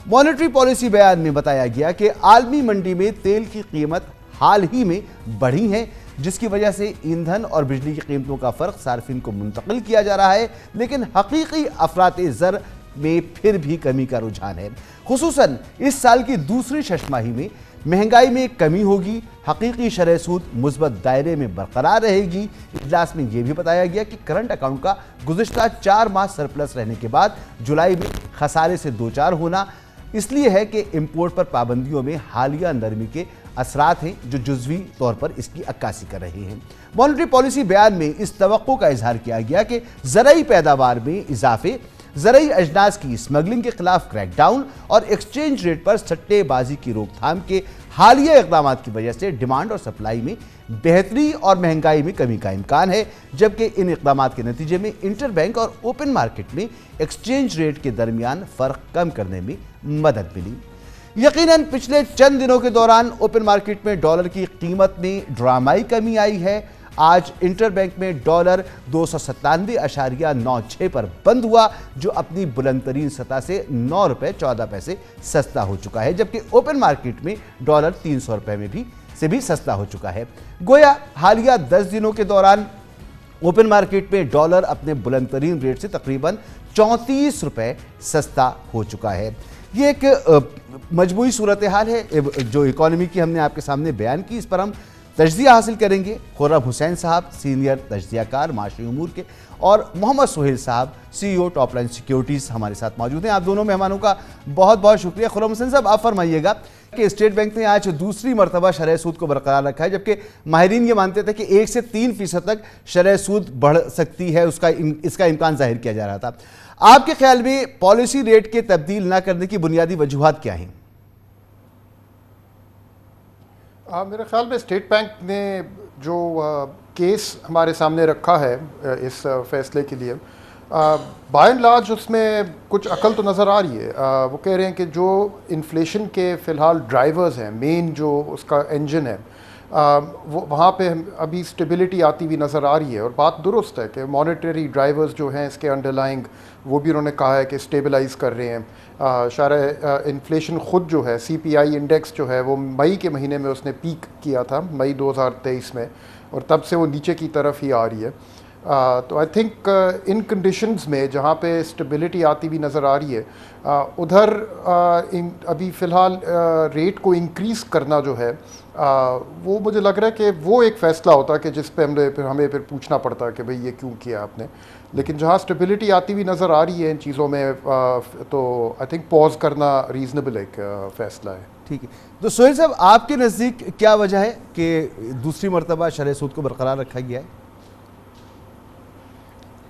मॉनेटरी पॉलिसी बयान में बताया गया कि आलमी मंडी में तेल की कीमत हाल ही में बढ़ी है, जिसकी वजह से ईंधन और बिजली की कीमतों का फर्क सार्फिन को मुंतकिल किया जा रहा है, लेकिन हकीकी अफराते ज़र में फिर भी कमी का रुझान है। खुसूसन इस साल की दूसरी छमाही में महंगाई में कमी होगी, हकीकी शरह सूद मुस्बत दायरे में बरकरार रहेगी। इजलास में यह भी बताया गया कि करंट अकाउंट का गुज़िश्ता 4 माह सरप्लस रहने के बाद जुलाई में खसारे से दो चार होना इसलिए है कि इंपोर्ट पर पाबंदियों में हालिया नरमी के असरात हैं, जो जुज़वी तौर पर इसकी अक्कासी कर रहे हैं। मॉनेटरी पॉलिसी बयान में इस तवक्को का इजहार किया गया कि ज़राई पैदावार में इजाफे, ज़राई अजनास की स्मगलिंग के खिलाफ क्रैकडाउन और एक्सचेंज रेट पर सट्टेबाजी की रोकथाम के हालिया इक़दाम की वजह से डिमांड और सप्लाई में बेहतरी और महंगाई में कमी का इम्कान है, जबकि इन इक़दाम के नतीजे में इंटर बैंक और ओपन मार्केट में एक्सचेंज रेट के दरमियान फ़र्क कम करने में मदद मिली। यकीनन पिछले चंद दिनों के दौरान ओपन मार्केट में डॉलर की कीमत में ड्रामाई कमी आई है। आज इंटर बैंक में डॉलर 297.96 पर बंद हुआ, जो अपनी बुलंद तरीन सतह से 9 रुपये 14 पैसे सस्ता हो चुका है, जबकि ओपन मार्केट में डॉलर 300 रुपये में से भी सस्ता हो चुका है। गोया हालिया 10 दिनों के दौरान ओपन मार्केट में डॉलर अपने बुलंद तरीन रेट से तकरीबन 34 रुपये सस्ता हो चुका है। ये एक मजमूई सूरत हाल है जो इकॉनमी की हमने आपके सामने बयान की, इस पर हम तज्जिया हासिल करेंगे खुर्रम हुसैन साहब, सीनियर तज्जियाकार माशी उमूर के, और मोहम्मद सोहेल साहब, CEO टॉप लाइन सिक्योरिटीज़ हमारे साथ मौजूद हैं। आप दोनों मेहमानों का बहुत बहुत शुक्रिया। खुर्रम हुसैन साहब, आप फरमाइएगा कि स्टेट बैंक ने आज दूसरी मरतबा शरह सूद को बरकरार रखा है, जबकि माहिरीन ये मानते थे कि 1 से 3% तक शरह सूद बढ़ सकती है, इसका इम्कान जाहिर किया जा रहा था। आपके ख्याल में पॉलिसी रेट के तब्दील न करने की बुनियादी वजूहात क्या हैं? मेरे ख्याल में स्टेट बैंक ने जो केस हमारे सामने रखा है इस फैसले के लिए, बाय एंड लार्ज उसमें कुछ अकल तो नज़र आ रही है। वो कह रहे हैं कि जो इन्फ्लेशन के फ़िलहाल ड्राइवर्स हैं, मेन जो उसका इंजन है, वो वहाँ पे अभी स्टेबिलिटी आती हुई नज़र आ रही है। और बात दुरुस्त है कि मॉनेटरी ड्राइवर्स जो हैं इसके अंडरलाइंग, वो भी उन्होंने कहा है कि स्टेबलाइज़ कर रहे हैं। शायद इन्फ्लेशन ख़ुद जो है, CPI इंडेक्स जो है, वो मई के महीने में उसने पीक किया था, मई 2023 में, और तब से वो नीचे की तरफ ही आ रही है। तो आई थिंक इन कंडीशंस में जहाँ पे स्टेबिलिटी आती भी नज़र आ रही है, उधर अभी फ़िलहाल रेट को इंक्रीज़ करना जो है, वो मुझे लग रहा है कि वो एक फ़ैसला होता है कि जिस पे हमें फिर पूछना पड़ता है कि भाई ये क्यों किया आपने। लेकिन जहाँ स्टेबिलिटी आती हुई नज़र आ रही है इन चीज़ों में, तो आई थिंक पॉज करना रीज़नेबल एक फ़ैसला है। ठीक है, तो सोहेल साहब, आपके नज़दीक क्या वजह है कि दूसरी मरतबा शरह सूद को बरकरार रखा गया है?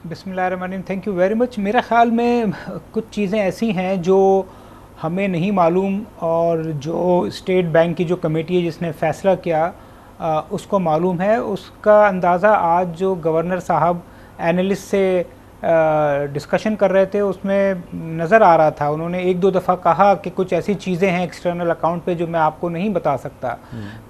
बिस्मिल्लाहिर्रहमानिर्रहीम, थैंक यू वेरी मच। मेरे ख़्याल में कुछ चीज़ें ऐसी हैं जो हमें नहीं मालूम, और जो स्टेट बैंक की जो कमेटी है जिसने फ़ैसला किया उसको मालूम है। उसका अंदाज़ा आज जो गवर्नर साहब एनालिस्ट से डिस्कशन कर रहे थे उसमें नज़र आ रहा था। उन्होंने 1-2 दफ़ा कहा कि कुछ ऐसी चीज़ें हैं एक्सटर्नल अकाउंट पे जो मैं आपको नहीं बता सकता।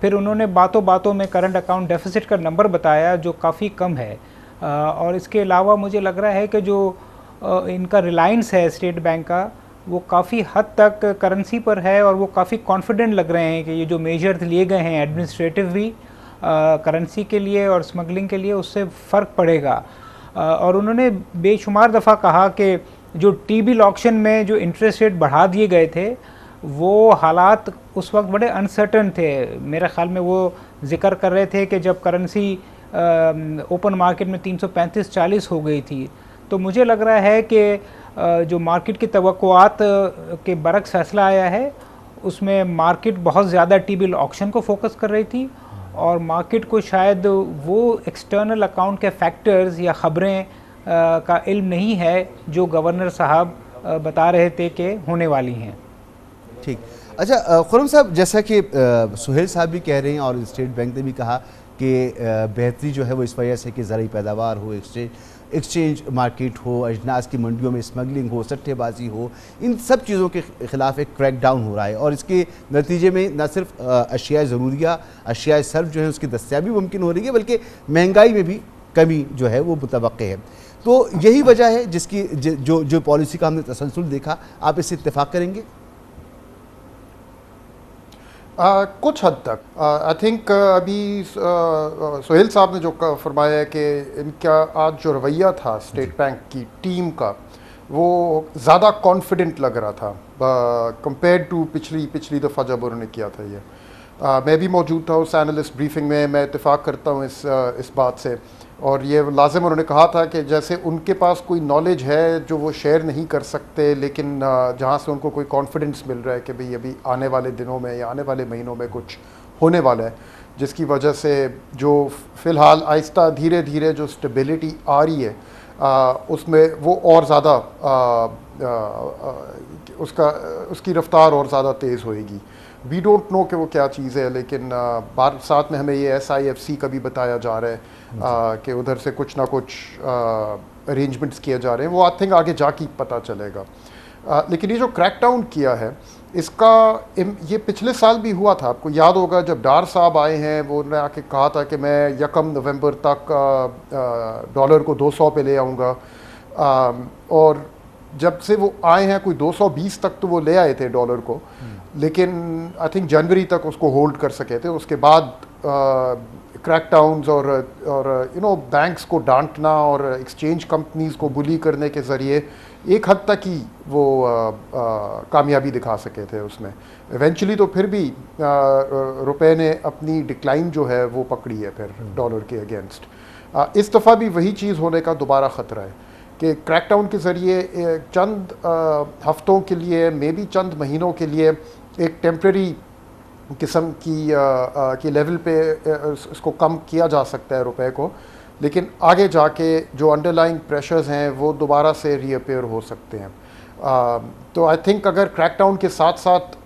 फिर उन्होंने बातों बातों में करंट अकाउंट डेफिसिट का नंबर बताया जो काफ़ी कम है। और इसके अलावा मुझे लग रहा है कि जो इनका रिलायंस है स्टेट बैंक का, वो काफ़ी हद तक करेंसी पर है, और वो काफ़ी कॉन्फिडेंट लग रहे हैं कि ये जो मेजर्स लिए गए हैं एडमिनिस्ट्रेटिव भी करेंसी के लिए और स्मगलिंग के लिए, उससे फ़र्क पड़ेगा। और उन्होंने बेशुमार दफ़ा कहा कि जो T-बिल ऑक्शन में जो इंटरेस्ट रेट बढ़ा दिए गए थे, वो हालात उस वक्त बड़े अनसर्टन थे। मेरे ख़्याल में वो ज़िक्र कर रहे थे कि जब करेंसी ओपन मार्केट में 335-40 हो गई थी, तो मुझे लग रहा है कि जो मार्केट की तवक्कुआत के बरक्स फैसला आया है, उसमें मार्केट बहुत ज़्यादा T-बिल ऑक्शन को फोकस कर रही थी, और मार्केट को शायद वो एक्सटर्नल अकाउंट के फैक्टर्स या ख़बरें का इल्म नहीं है जो गवर्नर साहब बता रहे थे कि होने वाली हैं। ठीक, अच्छा खुर्रम साहब, जैसा कि सुहेल साहब भी कह रहे हैं और स्टेट बैंक ने भी कहा कि बेहतरी जो है वो इस वजह से कि ज़रूरी पैदावार हो, एक्सचेंज मार्केट हो, अजनास की मंडियों में स्मगलिंग हो, सट्टेबाजी हो, इन सब चीज़ों के ख़िलाफ़ एक क्रैकडाउन हो रहा है, और इसके नतीजे में न सिर्फ अशिया ज़रूरिया, अशिया सर्फ जो है उसकी दस्तयाबी मुमकिन हो रही है, बल्कि महंगाई में भी कमी जो है वो मुतवक्के है। तो यही वजह है जिसकी जो पॉलिसी का हमने तसलसल देखा। आप इससे इत्तेफाक करेंगे? कुछ हद तक आई थिंक अभी सोहेल साहब ने जो फरमाया है कि इनका आज जो रवैया था स्टेट बैंक की टीम का, वो ज़्यादा कॉन्फिडेंट लग रहा था कंपेयर टू पिछली दफ़ा जब उन्होंने किया था ये। मैं भी मौजूद था उस एनालिस्ट ब्रीफिंग में। मैं इत्तेफाक करता हूँ इस बात से, और ये लाजिम उन्होंने कहा था कि जैसे उनके पास कोई नॉलेज है जो वो शेयर नहीं कर सकते, लेकिन जहाँ से उनको कोई कॉन्फिडेंस मिल रहा है कि भाई अभी आने वाले दिनों में या आने वाले महीनों में कुछ होने वाला है, जिसकी वजह से जो फ़िलहाल आहिस्ता धीरे धीरे जो स्टेबिलिटी आ रही है उसमें वो और ज़्यादा उसकी रफ्तार और ज़्यादा तेज़ होएगी। वी डोंट नो कि वो क्या चीज़ है, लेकिन साथ में हमें ये SIFC का भी बताया जा रहा है कि उधर से कुछ ना कुछ अरेंजमेंट्स किए जा रहे हैं। वो आई थिंक आगे जाके पता चलेगा। लेकिन ये जो क्रैकडाउन किया है इसका ये पिछले साल भी हुआ था। आपको याद होगा जब डार साहब आए हैं, वो उन्होंने आके कहा था कि मैं 1 नवंबर तक डॉलर को 200 पे ले आऊँगा, और जब से वो आए हैं कोई 220 तक तो वो ले आए थे डॉलर को, लेकिन आई थिंक जनवरी तक उसको होल्ड कर सके थे। उसके बाद क्रैकडाउन्स और बैंक्स को डांटना और एक्सचेंज कंपनीज को बुली करने के ज़रिए एक हद तक ही वो कामयाबी दिखा सके थे उसमें। इवेंचुअली तो फिर भी रुपए ने अपनी डिक्लाइन जो है वो पकड़ी है फिर डॉलर के अगेंस्ट। इस दफ़ा भी वही चीज़ होने का दोबारा ख़तरा है कि क्रैकडाउन के ज़रिए चंद हफ्तों के लिए, मे बी चंद महीनों के लिए एक टेम्प्रेरी किस्म की लेवल पे इसको कम किया जा सकता है रुपए को, लेकिन आगे जाके जो अंडरलाइंग प्रेशर्स हैं वो दोबारा से रीअपेयर हो सकते हैं। तो आई थिंक अगर क्रैकडाउन के साथ साथ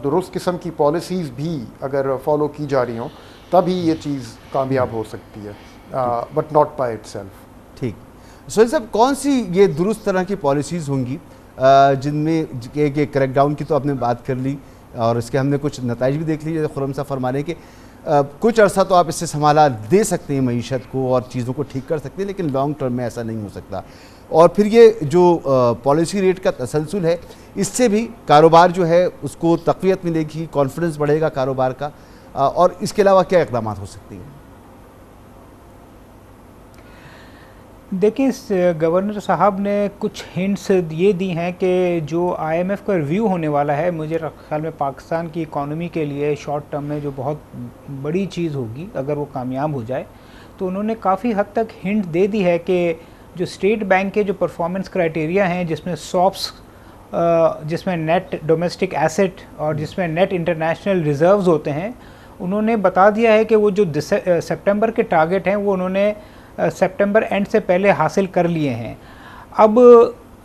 दुरुस्त किस्म की पॉलिसीज़ भी अगर फॉलो की जा रही हों तब ही ये चीज़ कामयाब हो सकती है, बट नॉट बाय इटसेल्फ। ठीक, सोहेल साहब, कौन सी ये दुरुस्त तरह की पॉलिसीज़ होंगी जिनमें कि क्रैकडाउन की तो आपने बात कर ली और इसके हमने कुछ नताइज भी देख लिए, खुर्रम साहब फरमा रहे हैं कि कुछ अर्सा तो आप इससे संभाला दे सकते हैं मईशत को और चीज़ों को ठीक कर सकते हैं, लेकिन लॉन्ग टर्म में ऐसा नहीं हो सकता। और फिर ये जो पॉलिसी रेट का तसलसल है, इससे भी कारोबार जो है उसको तक़वियत मिलेगी, कॉन्फिडेंस बढ़ेगा कारोबार का, और इसके अलावा क्या इक़दाम हो सकती हैं? देखिए, गवर्नर साहब ने कुछ हिंट्स ये दी हैं कि जो IMF का रिव्यू होने वाला है, मुझे ख्याल में पाकिस्तान की इकॉनमी के लिए शॉर्ट टर्म में जो बहुत बड़ी चीज़ होगी अगर वो कामयाब हो जाए, तो उन्होंने काफ़ी हद तक हिंट दे दी है कि जो स्टेट बैंक के जो परफॉर्मेंस क्राइटेरिया हैं, जिसमें सॉप्स, जिसमें नेट डोमेस्टिक एसेट और जिसमें नेट इंटरनेशनल रिजर्व्स होते हैं, उन्होंने बता दिया है कि वो जो सितंबर के टारगेट हैं वो उन्होंने सितंबर एंड से पहले हासिल कर लिए हैं। अब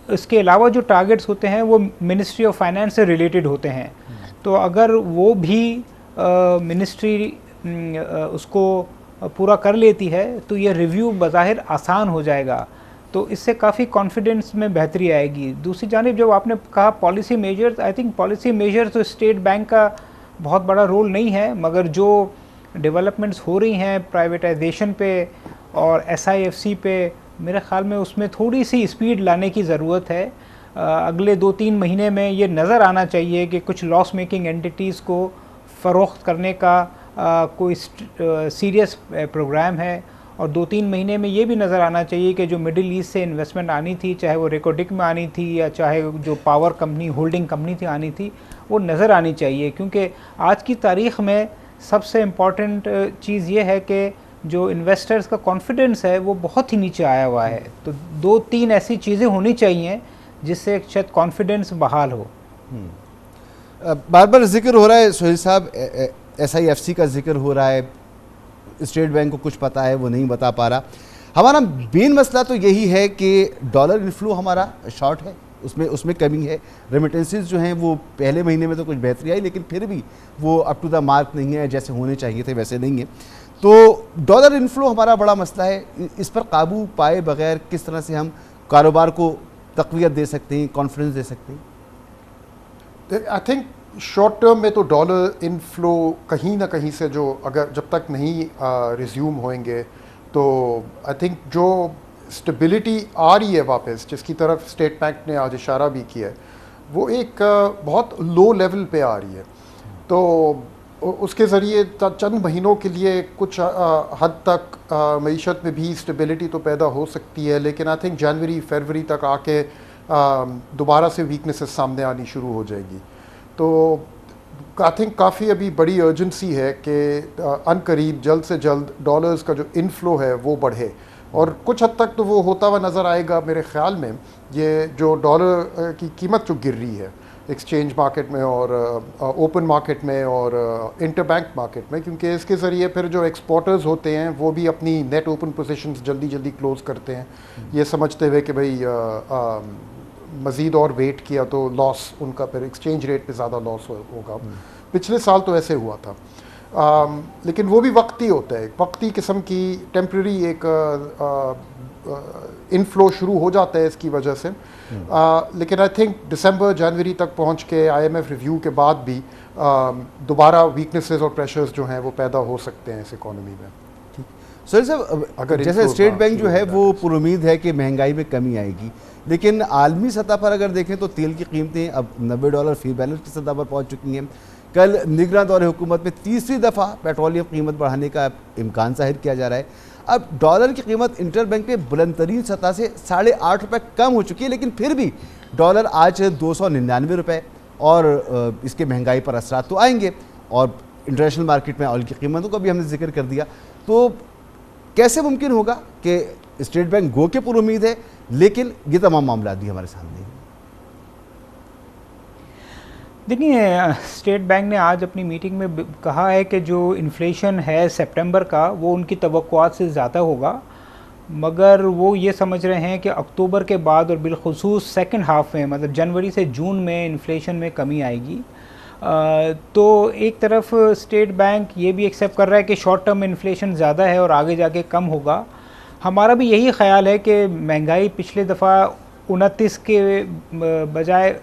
इसके अलावा जो टारगेट्स होते हैं वो मिनिस्ट्री ऑफ फाइनेंस से रिलेटेड होते हैं, तो अगर वो भी मिनिस्ट्री उसको पूरा कर लेती है तो ये रिव्यू बज़ाहिर आसान हो जाएगा, तो इससे काफ़ी कॉन्फिडेंस में बेहतरी आएगी। दूसरी जानिब जब आपने कहा policy measures, I think policy measures तो स्टेट बैंक का बहुत बड़ा रोल नहीं है, मगर जो डेवलपमेंट्स हो रही हैं प्राइवेटाइजेशन पे और SIFC पे, मेरे ख़्याल में उसमें थोड़ी सी स्पीड लाने की ज़रूरत है। अगले 2-3 महीने में ये नज़र आना चाहिए कि कुछ लॉस मेकिंग एंटिटीज़ को फ़रोख्त करने का कोई सीरियस प्रोग्राम है, और 2-3 महीने में ये भी नज़र आना चाहिए कि जो मिडिल ईस्ट से इन्वेस्टमेंट आनी थी, चाहे वो रेकोडिक में आनी थी या चाहे जो पावर कंपनी होल्डिंग कंपनी थी आनी थी, वो नज़र आनी चाहिए। क्योंकि आज की तारीख़ में सबसे इम्पॉर्टेंट चीज़ ये है कि जो इन्वेस्टर्स का कॉन्फिडेंस है वो बहुत ही नीचे आया हुआ है, तो 2-3 ऐसी चीज़ें होनी चाहिए जिससे शायद कॉन्फिडेंस बहाल हो। बार बार जिक्र हो रहा है सोहेल साहब, SIFC का जिक्र हो रहा है, स्टेट बैंक को कुछ पता है वो नहीं बता पा रहा। हमारा मेन मसला तो यही है कि डॉलर इनफ्लो हमारा शॉर्ट है, उसमें कमी है। रेमिटेंसेस जो हैं वो पहले महीने में तो कुछ बेहतरी आई, लेकिन फिर भी वो अप टू द मार्क नहीं है, जैसे होने चाहिए थे वैसे नहीं है। तो डॉलर इनफ्लो हमारा बड़ा मसला है, इस पर काबू पाए बगैर किस तरह से हम कारोबार को तक़वियत दे सकते हैं, कॉन्फिडेंस दे सकते हैं? आई थिंक शॉर्ट टर्म में तो डॉलर इनफ्लो कहीं ना कहीं से जो अगर जब तक नहीं रिज्यूम होंगे, तो आई थिंक जो स्टेबिलिटी आ रही है वापस, जिसकी तरफ स्टेट बैंक ने आज इशारा भी किया है, वो एक बहुत लो लेवल पे आ रही है। तो उसके ज़रिए चंद महीनों के लिए कुछ हद तक मईशत में भी स्टेबिलिटी तो पैदा हो सकती है, लेकिन आई थिंक जनवरी फरवरी तक आके दोबारा से वीकनेसेस सामने आनी शुरू हो जाएगी। तो आई थिंक काफ़ी अभी बड़ी अर्जेंसी है कि अनकरीब जल्द से जल्द डॉलर्स का जो इनफ्लो है वो बढ़े, और कुछ हद तक तो वो होता हुआ नज़र आएगा मेरे ख़्याल में। ये जो डॉलर की कीमत जो गिर रही है एक्सचेंज मार्केट में और ओपन मार्केट में और इंटरबैंक मार्केट में, क्योंकि इसके ज़रिए फिर जो एक्सपोर्टर्स होते हैं वो भी अपनी नेट ओपन पोजीशंस जल्दी जल्दी क्लोज़ करते हैं, ये समझते हुए कि भाई मज़ीद और वेट किया तो लॉस उनका फिर एक्सचेंज रेट पे ज़्यादा लॉस होगा। पिछले साल तो ऐसे हुआ था, लेकिन वो भी वक्ती होता है, वक्ती किस्म की टेम्प्रेरी एक इनफ्लो शुरू हो जाता है इसकी वजह से। लेकिन आई थिंक दिसंबर जनवरी तक पहुंच के IMF रिव्यू के बाद भी दोबारा वीकनेसेस और प्रेशर्स जो हैं वो पैदा हो सकते हैं इस इकोनॉमी में। सोहेल साहब, अगर जैसे स्टेट बैंक जो है वो पुरुमीद है कि महंगाई में कमी आएगी, लेकिन आलमी सतह पर अगर देखें तो तेल की कीमतें अब $90 फी बैरल की सतह पर पहुंच चुकी हैं। कल निगरान दौरे हुकूमत में तीसरी दफ़ा पेट्रोलियम कीमत बढ़ाने का इम्कान जाहिर किया जा रहा है। अब डॉलर की कीमत इंटरबैंक में बुलंद तरीन सतह से 8.5 रुपये कम हो चुकी है, लेकिन फिर भी डॉलर आज 299 रुपये और इसके महंगाई पर असरात तो आएंगे। और इंटरनेशनल मार्केट में ऑयल की कीमतों का भी हमने जिक्र कर दिया। तो कैसे मुमकिन होगा कि स्टेट बैंक गो के पूरी उम्मीद है, लेकिन ये तमाम मामला भी हमारे सामने हैं। देखिए, स्टेट बैंक ने आज अपनी मीटिंग में कहा है कि जो इन्फ्लेशन है सितंबर का वो उनकी तवक्कुआत से ज़्यादा होगा, मगर वो ये समझ रहे हैं कि अक्टूबर के बाद और बिलखुसूस सेकंड हाफ में, मतलब जनवरी से जून में इन्फ्लेशन में कमी आएगी। तो एक तरफ स्टेट बैंक ये भी एक्सेप्ट कर रहा है कि शॉर्ट टर्म इन्फ्लेशन ज़्यादा है और आगे जाके कम होगा। हमारा भी यही ख्याल है कि महंगाई पिछले दफ़ा 29 के बजाय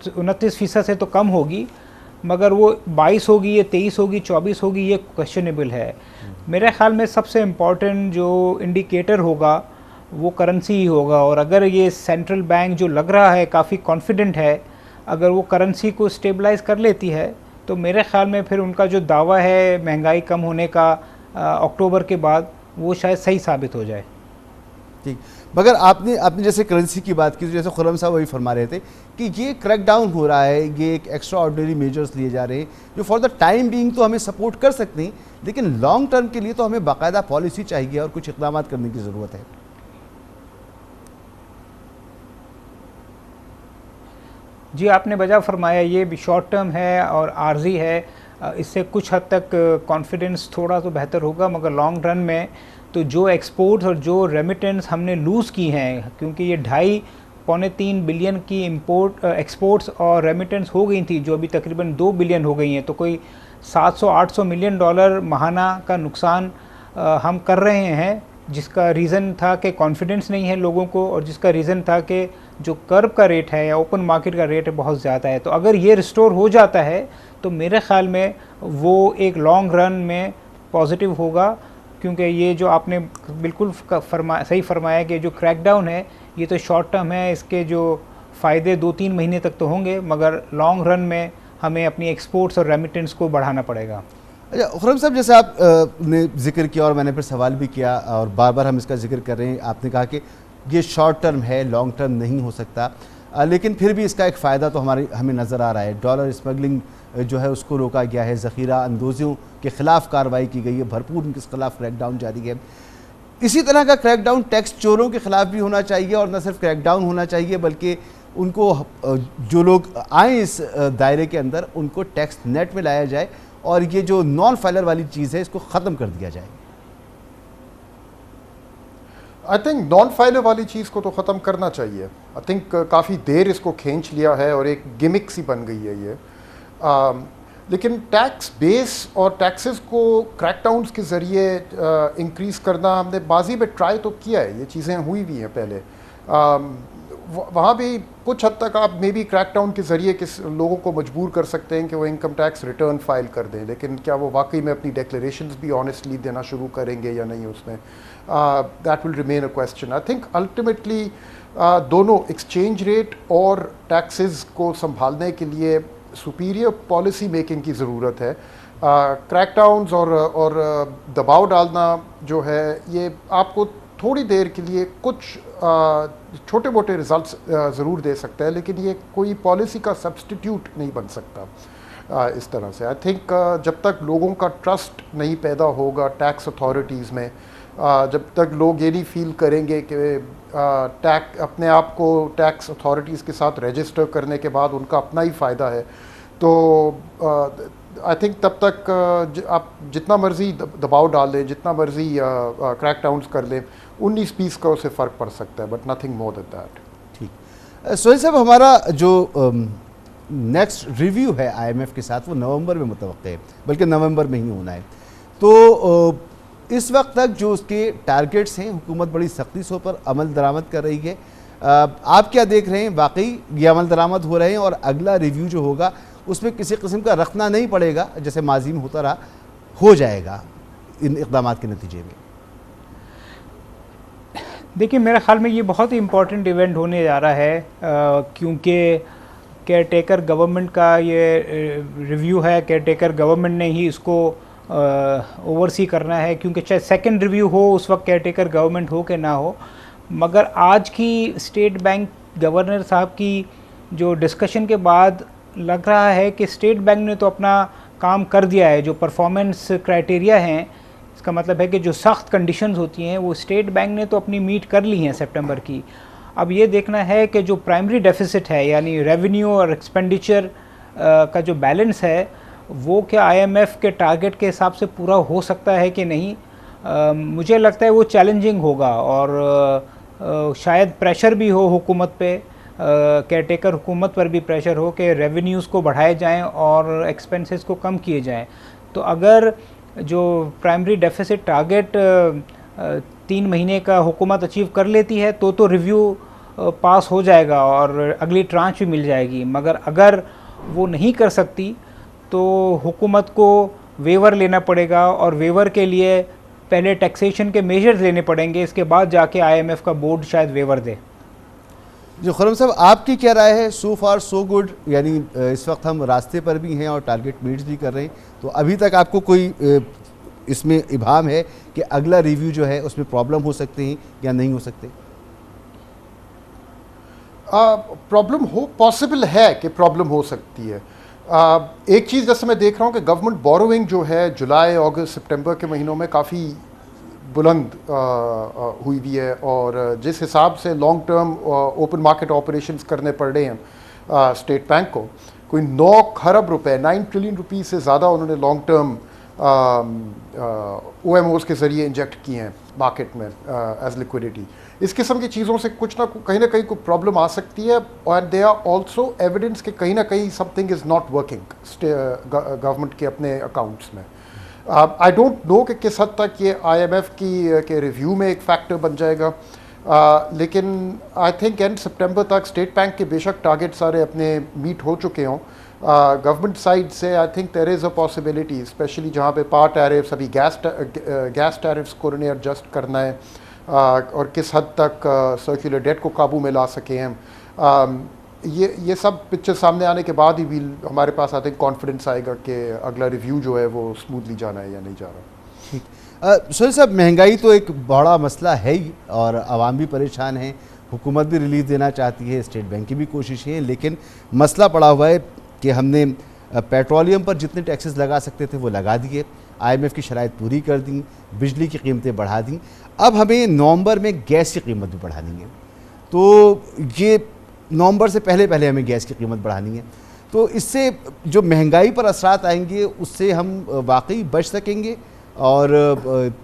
29% से तो कम होगी, मगर वो 22 होगी या 23 होगी, 24 होगी, ये क्वेश्चनेबल है। मेरे ख्याल में सबसे इम्पॉर्टेंट जो इंडिकेटर होगा वो करेंसी ही होगा, और अगर ये सेंट्रल बैंक जो लग रहा है काफ़ी कॉन्फिडेंट है, अगर वो करेंसी को स्टेबलाइज कर लेती है तो मेरे ख्याल में फिर उनका जो दावा है महंगाई कम होने का अक्टूबर के बाद, वो शायद सही साबित हो जाए। ठीक, मगर आपने जैसे करेंसी की बात की, तो जैसे खुर्रम साहब वही फरमा रहे थे कि ये क्रैकडाउन हो रहा है, ये एक एक्स्ट्रा ऑर्डिनरी मेजर्स लिए जा रहे हैं जो फॉर द टाइम बीइंग तो हमें सपोर्ट कर सकते हैं, लेकिन लॉन्ग टर्म के लिए तो हमें बाकायदा पॉलिसी चाहिए और कुछ इक़दाम करने की ज़रूरत है। जी, आपने वजह फरमाया, ये भी शॉर्ट टर्म है और आर्जी है, इससे कुछ हद तक कॉन्फिडेंस थोड़ा तो बेहतर होगा, मगर लॉन्ग रन में तो जो एक्सपोर्ट्स और जो रेमिटेंस हमने लूज़ की हैं, क्योंकि ये 2.5-3 बिलियन की एक्सपोर्ट्स और रेमिटेंस हो गई थी, जो अभी तकरीबन 2 बिलियन हो गई हैं, तो कोई 700-800 मिलियन डॉलर माहाना का नुकसान हम कर रहे हैं, जिसका रीज़न था कि कॉन्फिडेंस नहीं है लोगों को, और जिसका रीज़न था कि जो कर्व का रेट है या ओपन मार्केट का रेट है बहुत ज़्यादा है। तो अगर ये रिस्टोर हो जाता है तो मेरे ख़्याल में वो एक लॉन्ग रन में पॉजिटिव होगा, क्योंकि ये जो आपने बिल्कुल सही फरमाया कि जो क्रैकडाउन है ये तो शॉर्ट टर्म है, इसके जो फ़ायदे 2-3 महीने तक तो होंगे, मगर लॉन्ग रन में हमें अपनी एक्सपोर्ट्स और रेमिटेंस को बढ़ाना पड़ेगा। अच्छा खुर्रम साहब, जैसे आप ने जिक्र किया और मैंने फिर सवाल भी किया और बार बार हम इसका जिक्र कर रहे हैं, आपने कहा कि ये शॉर्ट टर्म है, लॉन्ग टर्म नहीं हो सकता, लेकिन फिर भी इसका एक फ़ायदा तो हमें नज़र आ रहा है। डॉलर स्मगलिंग जो है उसको रोका गया है, ज़ख़ीरा अंदोज़ियों के ख़िलाफ़ कार्रवाई की गई है, भरपूर उनके ख़िलाफ़ क्रैकडाउन जारी है। इसी तरह का क्रैकडाउन टैक्स चोरों के ख़िलाफ़ भी होना चाहिए, और न सिर्फ क्रैकडाउन होना चाहिए बल्कि उनको जो लोग आए इस दायरे के अंदर उनको टैक्स नेट में लाया जाए और ये जो नॉन फाइलर वाली चीज़ है इसको ख़त्म कर दिया जाए। आई थिंक नॉन फाइलर वाली चीज़ को तो ख़त्म करना चाहिए। आई थिंक काफ़ी देर इसको खींच लिया है और एक गिमिक सी बन गई है ये। लेकिन टैक्स बेस और टैक्सेस को क्रैकडाउन्स के ज़रिए इंक्रीज़ करना हमने बाजी में ट्राई तो किया है, ये चीज़ें हुई भी हैं पहले। वहाँ भी कुछ हद तक आप मे बी क्रैकडाउन के ज़रिए किस लोगों को मजबूर कर सकते हैं कि वो इनकम टैक्स रिटर्न फाइल कर दें, लेकिन क्या वो वाकई में अपनी डिक्लेरेशंस भी ऑनेस्टली देना शुरू करेंगे या नहीं, उसमें that will remain a question. I think ultimately दोनों एक्सचेंज रेट और टैक्सेस को संभालने के लिए सुपीरियर पॉलिसी मेकिंग की ज़रूरत है। क्रैकडाउन्स और दबाव डालना जो है ये आपको थोड़ी देर के लिए कुछ छोटे मोटे रिजल्ट्स ज़रूर दे सकता है, लेकिन ये कोई पॉलिसी का सब्स्टिट्यूट नहीं बन सकता इस तरह से। आई थिंक जब तक लोगों का ट्रस्ट नहीं पैदा होगा टैक्स अथॉरिटीज़ में, जब तक लोग ये नहीं फील करेंगे कि अपने आप को टैक्स अथॉरिटीज़ के साथ रजिस्टर करने के बाद उनका अपना ही फ़ायदा है, तो आई थिंक तब तक आप जितना मर्ज़ी दबाव डाल लें, जितना मर्ज़ी क्रैकडाउन्स कर लें, 19-20 का उससे फ़र्क पड़ सकता है, but nothing more than that. ठीक, सोहेल साहब, हमारा जो नेक्स्ट रिव्यू है IMF के साथ वो नवंबर में मुतवक्किल है, बल्कि नवंबर में ही होना है। तो इस वक्त तक जो उसके टारगेट्स हैं हुकूमत बड़ी सख्ती से पर अमल दरामद कर रही है। आप क्या देख रहे हैं, वाकई ये अमल दरामद हो रहे हैं और अगला रिव्यू जो होगा उसमें किसी किस्म का रखना नहीं पड़ेगा जैसे माजी में होता रहा, हो जाएगा इन इक़दामात के नतीजे में? देखिए, मेरे ख्याल में ये बहुत ही इम्पोर्टेंट इवेंट होने जा रहा है, क्योंकि केयर टेकर गवर्नमेंट का ये रिव्यू है, केयर टेकर गवर्नमेंट ने ही इसको ओवरसी करना है, क्योंकि चाहे सेकंड रिव्यू हो उस वक्त केयर टेकर गवर्नमेंट हो कि ना हो। मगर आज की स्टेट बैंक गवर्नर साहब की जो डिस्कशन के बाद लग रहा है कि स्टेट बैंक ने तो अपना काम कर दिया है। जो परफॉर्मेंस क्राइटेरिया हैं, इसका मतलब है कि जो सख्त कंडीशंस होती हैं वो स्टेट बैंक ने तो अपनी मीट कर ली हैं सितंबर की। अब ये देखना है कि जो प्राइमरी डेफिसिट है, यानी रेवेन्यू और एक्सपेंडिचर का जो बैलेंस है, वो क्या आईएमएफ के टारगेट के हिसाब से पूरा हो सकता है कि नहीं। मुझे लगता है वो चैलेंजिंग होगा और शायद प्रेशर भी हो हुकूमत पे, केयर टेकर हुकूमत पर भी प्रेशर हो कि रेवेन्यूज़ को बढ़ाए जाएं और एक्सपेंसेस को कम किए जाएं। तो अगर जो प्राइमरी डेफिसिट टारगेट 3 महीने का हुकूमत अचीव कर लेती है तो रिव्यू पास हो जाएगा और अगली ट्रांच भी मिल जाएगी। मगर अगर वो नहीं कर सकती तो हुकूमत को वेवर लेना पड़ेगा और वेवर के लिए पहले टैक्सेशन के मेजर्स लेने पड़ेंगे, इसके बाद जाके आईएमएफ का बोर्ड शायद वेवर दे। जो खुर्रम साहब, आपकी क्या राय है? सो फार सो गुड, यानी इस वक्त हम रास्ते पर भी हैं और टारगेट मीट्स भी कर रहे हैं, तो अभी तक आपको कोई इसमें इबाम है कि अगला रिव्यू जो है उसमें प्रॉब्लम हो सकते हैं या नहीं हो सकते? प्रॉब्लम हो, पॉसिबल है कि प्रॉब्लम हो सकती है। एक चीज़ जैसे मैं देख रहा हूँ कि गवर्नमेंट बोरोइंग जो है जुलाई, अगस्त, सितंबर के महीनों में काफ़ी बुलंद हुई भी है, और जिस हिसाब से long term open market operations करने पड़ रहे हैं स्टेट बैंक को, कोई 9 खरब रुपए, 9 ट्रिलियन रुपीस से ज़्यादा उन्होंने लॉन्ग टर्म OMOs के ज़रिए इंजेक्ट किए हैं मार्केट में एज लिक्विडिटी। इस किस्म की चीज़ों से कुछ ना कहीं कोई प्रॉब्लम आ सकती है, और दे आर ऑल्सो एविडेंस कि कहीं ना कहीं something is not working government के अपने अकाउंट्स में। आई डोंट नो कि किस हद तक ये IMF के रिव्यू में एक फैक्टर बन जाएगा, लेकिन आई थिंक एंड सितंबर तक स्टेट बैंक के बेशक टारगेट सारे अपने मीट हो चुके हों। गवर्नमेंट साइड से I think there is a possibility, specially जहाँ पे पावर टैरिफ्स, अभी गैस टैरिफ्स को उन्हें एडजस्ट करना है, और किस हद तक सर्कुलर डेट को काबू में ला सके हम। ये सब पिक्चर सामने आने के बाद ही भी हमारे पास आई थिंक कॉन्फिडेंस आएगा कि अगला रिव्यू जो है वो स्मूथली जाना है या नहीं जा रहा। ठीक। सुहेल साहब, महंगाई तो एक बड़ा मसला है ही और आवाम भी परेशान है, हुकूमत भी रिलीफ देना चाहती है, स्टेट बैंक की भी कोशिशें हैं, लेकिन मसला पड़ा हुआ है कि हमने पेट्रोलियम पर जितने टैक्सेस लगा सकते थे वो लगा दिए, IMF की शराइत पूरी कर दी, बिजली की कीमतें बढ़ा दी, अब हमें नवंबर में गैस की कीमत भी बढ़ानी है। तो ये नवंबर से पहले हमें गैस की कीमत बढ़ानी है, तो इससे जो महंगाई पर असरात आएंगे उससे हम वाकई बच सकेंगे, और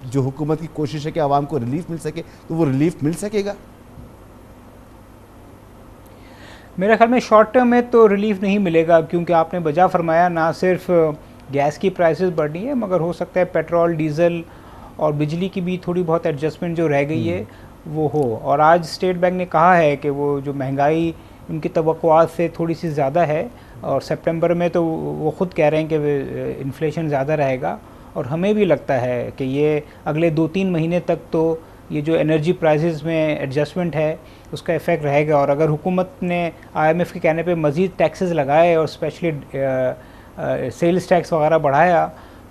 जो हुकूमत की कोशिश है कि आवाम को रिलीफ मिल सके तो वो रिलीफ मिल सकेगा? मेरे ख्याल में शॉर्ट टर्म में तो रिलीफ नहीं मिलेगा, क्योंकि आपने बजा फरमाया, ना सिर्फ गैस की प्राइसेस बढ़नी है मगर हो सकता है पेट्रोल, डीज़ल और बिजली की भी थोड़ी बहुत एडजस्टमेंट जो रह गई है वो हो। और आज स्टेट बैंक ने कहा है कि वो जो महंगाई उनकी तवक्कुआत से थोड़ी सी ज़्यादा है, और सितंबर में तो वो ख़ुद कह रहे हैं कि इन्फ्लेशन ज़्यादा रहेगा, और हमें भी लगता है कि ये अगले 2-3 महीने तक तो ये जो एनर्जी प्राइसेस में एडजस्टमेंट है उसका इफ़ेक्ट रहेगा। और अगर हुकूमत ने IMF के कहने पे मज़ीद टैक्सेस लगाए और स्पेशली सेल्स टैक्स वगैरह बढ़ाया,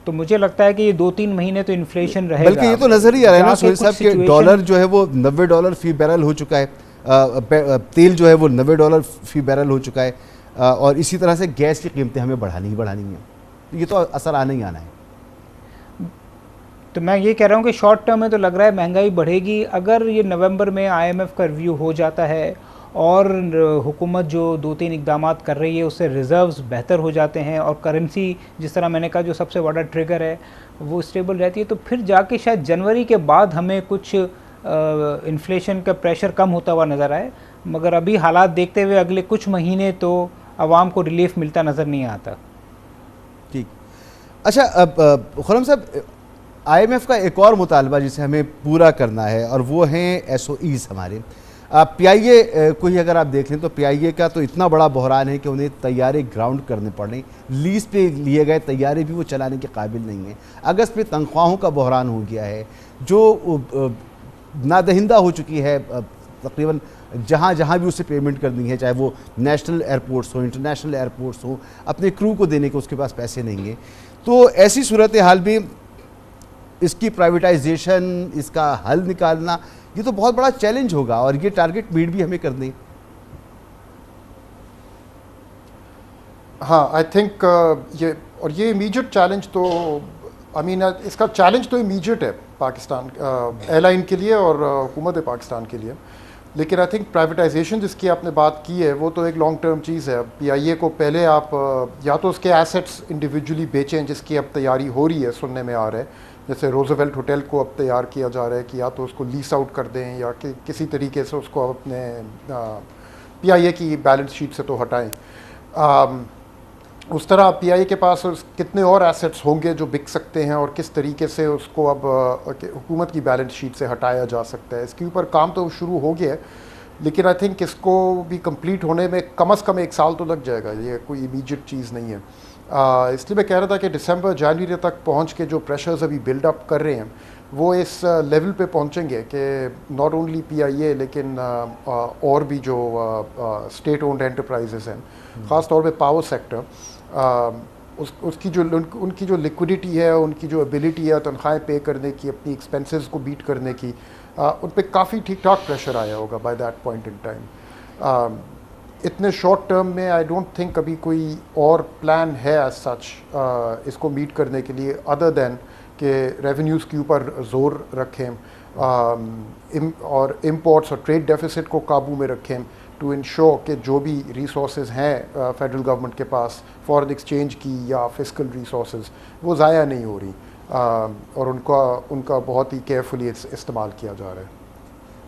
तो मुझे लगता है कि ये 2-3 महीने तो इन्फ्लेशन रहेगा। बल्कि ये तो नज़र ही आ रहा है ना सुहेल साहब कि डॉलर जो है वो $90 फी बैरल हो चुका है, तेल जो है वो $90 फी बैरल हो चुका है, और इसी तरह से गैस की कीमतें हमें बढ़ानी ही बढ़ानी है, ये तो असर आना ही आना है। तो मैं ये कह रहा हूँ कि शॉर्ट टर्म में तो लग रहा है महंगाई बढ़ेगी। अगर ये नवंबर में IMF का रिव्यू हो जाता है और हुकूमत जो 2-3 इकदाम कर रही है उससे रिज़र्व्स बेहतर हो जाते हैं, और करेंसी जिस तरह मैंने कहा जो सबसे बड़ा ट्रिगर है वो स्टेबल रहती है, तो फिर जाके शायद जनवरी के बाद हमें कुछ इन्फ्लेशन का प्रेशर कम होता हुआ नज़र आए। मगर अभी हालात देखते हुए अगले कुछ महीने तो आवाम को रिलीफ मिलता नज़र नहीं आता। ठीक। अच्छा, अब खुर्रम साहब, IMF का एक और मुतालबा जिसे हमें पूरा करना है और वो हैं SOEs हमारे। PIA को ही अगर आप देख लें तो PIA का तो इतना बड़ा बहरान है कि उन्हें तैयारे ग्राउंड करने पड़ रहे हैं, लीज पे लिए गए तैयारे भी वो चलाने के काबिल नहीं हैं। अगस्त में तनख्वाहों का बहरान हो गया है जो नादहिंदा हो चुकी है, तकरीबन जहाँ जहाँ भी उसे पेमेंट करनी है, चाहे वो नेशनल एयरपोर्ट्स हो, इंटरनेशनल एयरपोर्ट्स हो, अपने क्रू को देने के उसके पास पैसे नहीं हैं। तो ऐसी सूरत हाल में इसकी प्राइवेटाइजेशन, इसका हल निकालना, ये तो बहुत बड़ा चैलेंज होगा और ये टारगेट मीट भी हमें करनी। हाँ, आई थिंक ये इमीडिएट चैलेंज तो इसका चैलेंज तो इमीडिएट है पाकिस्तान एयरलाइन के लिए और हुकूमत पाकिस्तान के लिए। लेकिन आई थिंक प्राइवेटाइजेशन जिसकी आपने बात की है वो तो एक लॉन्ग टर्म चीज़ है। PIA को पहले आप या तो उसके एसेट्स इंडिविजुअली बेचें, जिसकी अब तैयारी हो रही है, सुनने में आ रहा है, जैसे रोजवेल्ट होटल को अब तैयार किया जा रहा है कि या तो उसको लीस आउट कर दें या कि किसी तरीके से उसको अपने PIA की बैलेंस शीट से तो हटाएं। उस तरह PIA के पास कितने और एसेट्स होंगे जो बिक सकते हैं और किस तरीके से उसको अब हुकूमत की बैलेंस शीट से हटाया जा सकता है, इसके ऊपर काम तो शुरू हो गया है। लेकिन आई थिंक इसको भी कंप्लीट होने में कम से कम 1 साल तो लग जाएगा, ये कोई इमीडिएट चीज़ नहीं है। इसलिए मैं कह रहा था कि दिसंबर जनवरी तक पहुंच के जो प्रेशर्स अभी बिल्डअप कर रहे हैं वो इस लेवल पे पहुंचेंगे कि नॉट ओनली PIA लेकिन और भी जो स्टेट ओन्ड एंटरप्राइजेस हैं, ख़ास तौर पे पावर सेक्टर, उनकी जो लिक्विडिटी है, उनकी जो एबिलिटी है तनख्वाहें पे करने की, अपनी एक्सपेंसेस को बीट करने की, उन पर काफ़ी ठीक ठाक प्रेशर आया होगा by that point in time. इतने शॉर्ट टर्म में आई डोंट थिंक अभी कोई और प्लान है एज सच इसको मीट करने के लिए, अदर दैन कि रेवेन्यूज़ के ऊपर ज़ोर रखें और इम्पोर्ट्स और ट्रेड डेफिसिट को काबू में रखें टू इंश्योर कि जो भी रिसोर्सेज हैं फेडरल गवर्नमेंट के पास फॉरेन एक्सचेंज की या फिस्कल रिसोर्सेज, वो ज़ाया नहीं हो रही और उनका बहुत ही केयरफुली इस्तेमाल किया जा रहा है।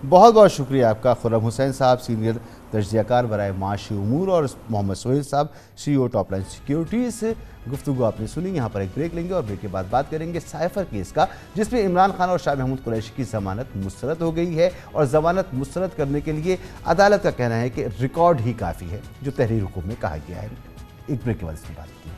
बहुत बहुत शुक्रिया आपका खुर्रम हुसैन साहब, सीनियर तजज़ियाकार बराए माशी उमूर, और मोहम्मद सोहेल साहब, CEO टॉप लाइन सिक्योरिटीज़। गुफ्तगू आपने सुनी। यहाँ पर एक ब्रेक लेंगे और ब्रेक के बाद बात करेंगे साइफर केस का, जिसमें इमरान खान और शाह महमूद कुरैशी की ज़मानत मुस्तरद हो गई है और ज़मानत मुस्तरद करने के लिए अदालत का कहना है कि रिकॉर्ड ही काफ़ी है, जो तहरीर हुक्म में कहा गया है। एक ब्रेक के बाद इसकी बात की।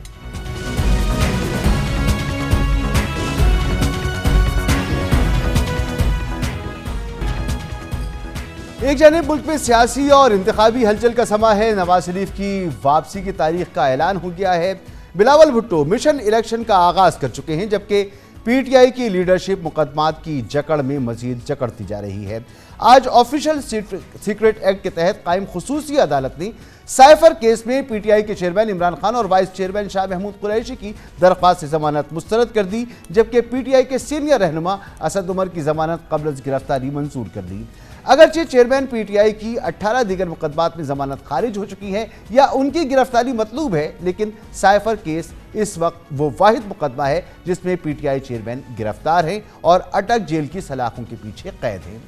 एक जानिब मुल्क में सियासी और इंतखाबी हलचल का समा है। नवाज शरीफ की वापसी की तारीख का ऐलान हो गया है। बिलावल भुट्टो मिशन इलेक्शन का आगाज कर चुके हैं, जबकि PTI की लीडरशिप मुकदमात की जकड़ में मजीद जकड़ती जा रही है। आज ऑफिशियल सीक्रेट एक्ट के तहत कायम खुसूसी अदालत ने साइफर केस में PTI के चेयरमैन इमरान खान और वाइस चेयरमैन शाह महमूद कुरैशी की दरख्वास्त से जमानत मुस्तरद कर दी, जबकि PTI के सीनियर रहनुमा असद उमर की जमानत क़ब्ल गिरफ्तारी मंजूर कर ली। अगरचे चेयरमैन PTI की 18 दीगर मुकदमात में जमानत खारिज हो चुकी है या उनकी गिरफ्तारी मतलूब है, लेकिन साइफर केस इस वक्त वो वाहिद मुकदमा है जिसमें PTI चेयरमैन गिरफ्तार हैं और अटक जेल की सलाखों के पीछे कैद हैं।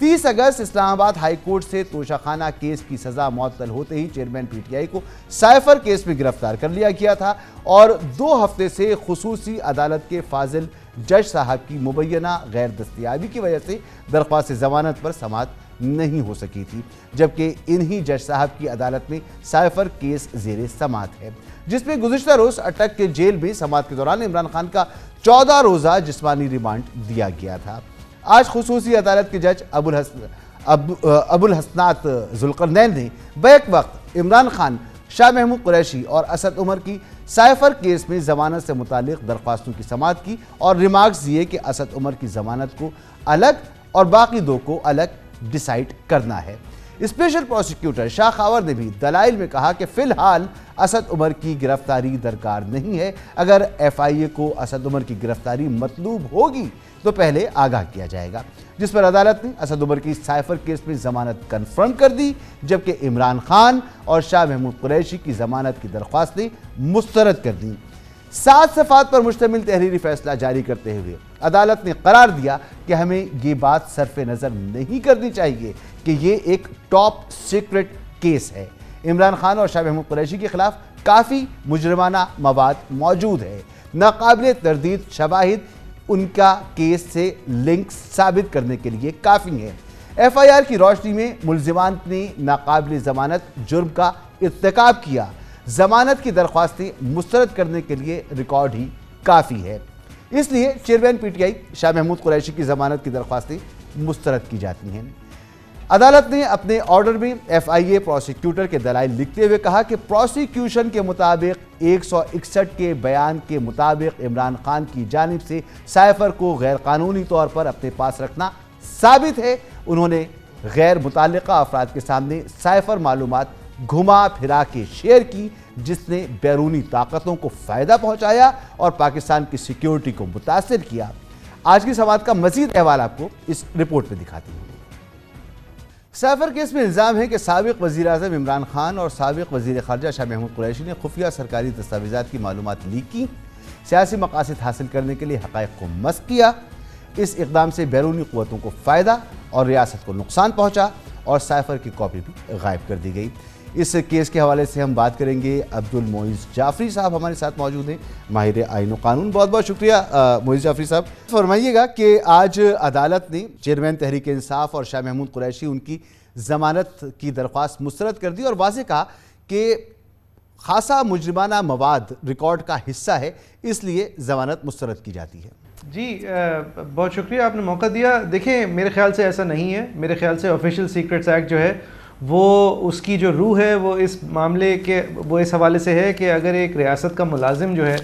30 अगस्त इस्लामाबाद हाई कोर्ट से तोशाखाना केस की सजा मुअत्तल होते ही चेयरमैन PTI को साइफर केस में गिरफ्तार कर लिया गया था और 2 हफ्ते से खुसूसी अदालत के फाजिल जज साहब की मुबैना गैर दस्तयाबी की वजह से दरख्वास्त जमानत पर समाअत नहीं हो सकी थी, जबकि इन्हीं जज साहब की अदालत में साइफर केस जेर समाअत है, जिसमें गुज़िश्ता रोज़ अटक के जेल में समाअत के दौरान इमरान खान का 14 रोज़ा जिस्मानी रिमांड दिया गया था। आज खुसूसी अदालत के जज अबुल हसनात जुल्करनैन ने बैक वक्त इमरान खान, शाह महमूद कुरैशी और असद उमर की साइफर केस में जमानत से मुतालिक दरख्वास्तों की समाअत की और रिमार्क्स दिए कि असद उमर की जमानत को अलग और बाकी 2 को अलग डिसाइड करना है। स्पेशल प्रोसिक्यूटर शाह खावर ने भी दलाइल में कहा कि फिलहाल असद उमर की गिरफ्तारी दरकार नहीं है। अगर FIA को असद उमर की गिरफ्तारी मतलूब होगी तो पहले आगाह किया जाएगा, जिस पर अदालत ने असद उमर की साइफर केस में जमानत कंफर्म कर दी, जबकि इमरान खान और शाह महमूद कुरैशी की जमानत की दरख्वास्तें मुस्तरद कर दी। 7 सफ़ात पर मुश्तमिल तहरीरी फैसला जारी करते हुए अदालत ने करार दिया कि हमें ये बात सरफे नज़र नहीं करनी चाहिए कि ये एक टॉप सीक्रेट केस है। इमरान खान और शाह महमूद कुरैशी के खिलाफ काफ़ी मुजरमाना मवाद मौजूद है। नाकाबिल तरदीद शवाहिद उनका केस से लिंक साबित करने के लिए काफ़ी है। FIR की रोशनी में मुल्जिमान ने नाकाबिल ज़मानत जुर्म का इर्तिकाब किया। जमानत की दरख्वास्तें मुस्तरद करने के लिए रिकॉर्ड ही काफ़ी है, इसलिए चेयरमैन PTI शाह महमूद कुरैशी की जमानत की दरख्वास्तें मुस्तरद की जाती हैं। अदालत ने अपने ऑर्डर में FIA प्रोसिक्यूटर के दलाइल लिखते हुए कहा कि प्रोसिक्यूशन के मुताबिक 161 के बयान के मुताबिक इमरान खान की जानिब से साइफर को गैर कानूनी तौर पर अपने पास रखना साबित है। उन्होंने गैर मुताल्लिका अफराद के सामने साइफर मालूमात घुमा फिरा के शेयर की, जिसने बैरूनी ताकतों को फायदा पहुंचाया और पाकिस्तान की सिक्योरिटी को मुतासिर किया। आज की समाअत का मजीद अहवाल आपको इस रिपोर्ट में दिखाती हूँ। साइफर केस में इल्ज़ाम है कि साबिक वज़ीर आज़म इमरान खान और साबिक वज़ीर ख़ारजा शाह महमूद कुरैशी ने खुफिया सरकारी दस्तावेज़ात की मालूमात लीक की, सियासी मकासद हासिल करने के लिए हक़ाइक़ को मस्क किया। इस इक़दाम से बैरूनी क़ुव्वतों को फ़ायदा और रियासत को नुकसान पहुँचा और साइफर की कॉपी भी गायब कर दी गई। इस केस के हवाले से हम बात करेंगे। अब्दुल मोइज़ जाफ़री साहब हमारे साथ मौजूद हैं, माहिर आईन व कानून। बहुत बहुत शुक्रिया मोइज़ जाफ़री साहब। फरमाइएगा कि आज अदालत ने चेयरमैन तहरीक इंसाफ और शाह महमूद कुरैशी उनकी ज़मानत की दरख्वास्त मुस्तरद कर दी और वाज़ेह कहा कि खासा मुजरिमाना मवाद रिकॉर्ड का हिस्सा है, इसलिए ज़मानत मुस्तरद की जाती है। जी बहुत शुक्रिया, आपने मौका दिया। देखिए, मेरे ख्याल से ऐसा नहीं है। मेरे ख्याल से ऑफिशियल सीक्रेट्स एक्ट जो है वो उसकी जो रूह है वो इस मामले के वो इस हवाले से है कि अगर एक रियासत का मुलाजिम जो है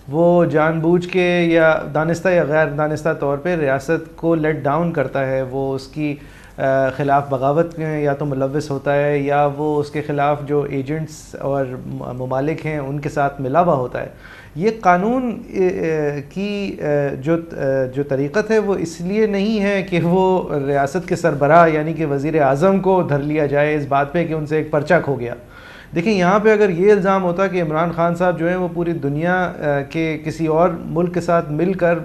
वो जानबूझ के या दानिस्ता या गैर दानिस्ता तौर पे रियासत को लेट डाउन करता है, वो उसकी ख़िलाफ़ बगावत में या तो मुलव्वस होता है या वो उसके ख़िलाफ़ जो एजेंट्स और ममालिक हैं उनके साथ मिला हुआ होता है, ये कानून की जो तरीक़त है वो इसलिए नहीं है कि वो रियासत के सरबराह यानी कि वज़ीर आज़म को धर लिया जाए इस बात पे कि उनसे एक पर्चा खो गया। देखिए, यहाँ पे अगर ये इल्ज़ाम होता कि इमरान खान साहब जो हैं वो पूरी दुनिया के किसी और मुल्क के साथ मिलकर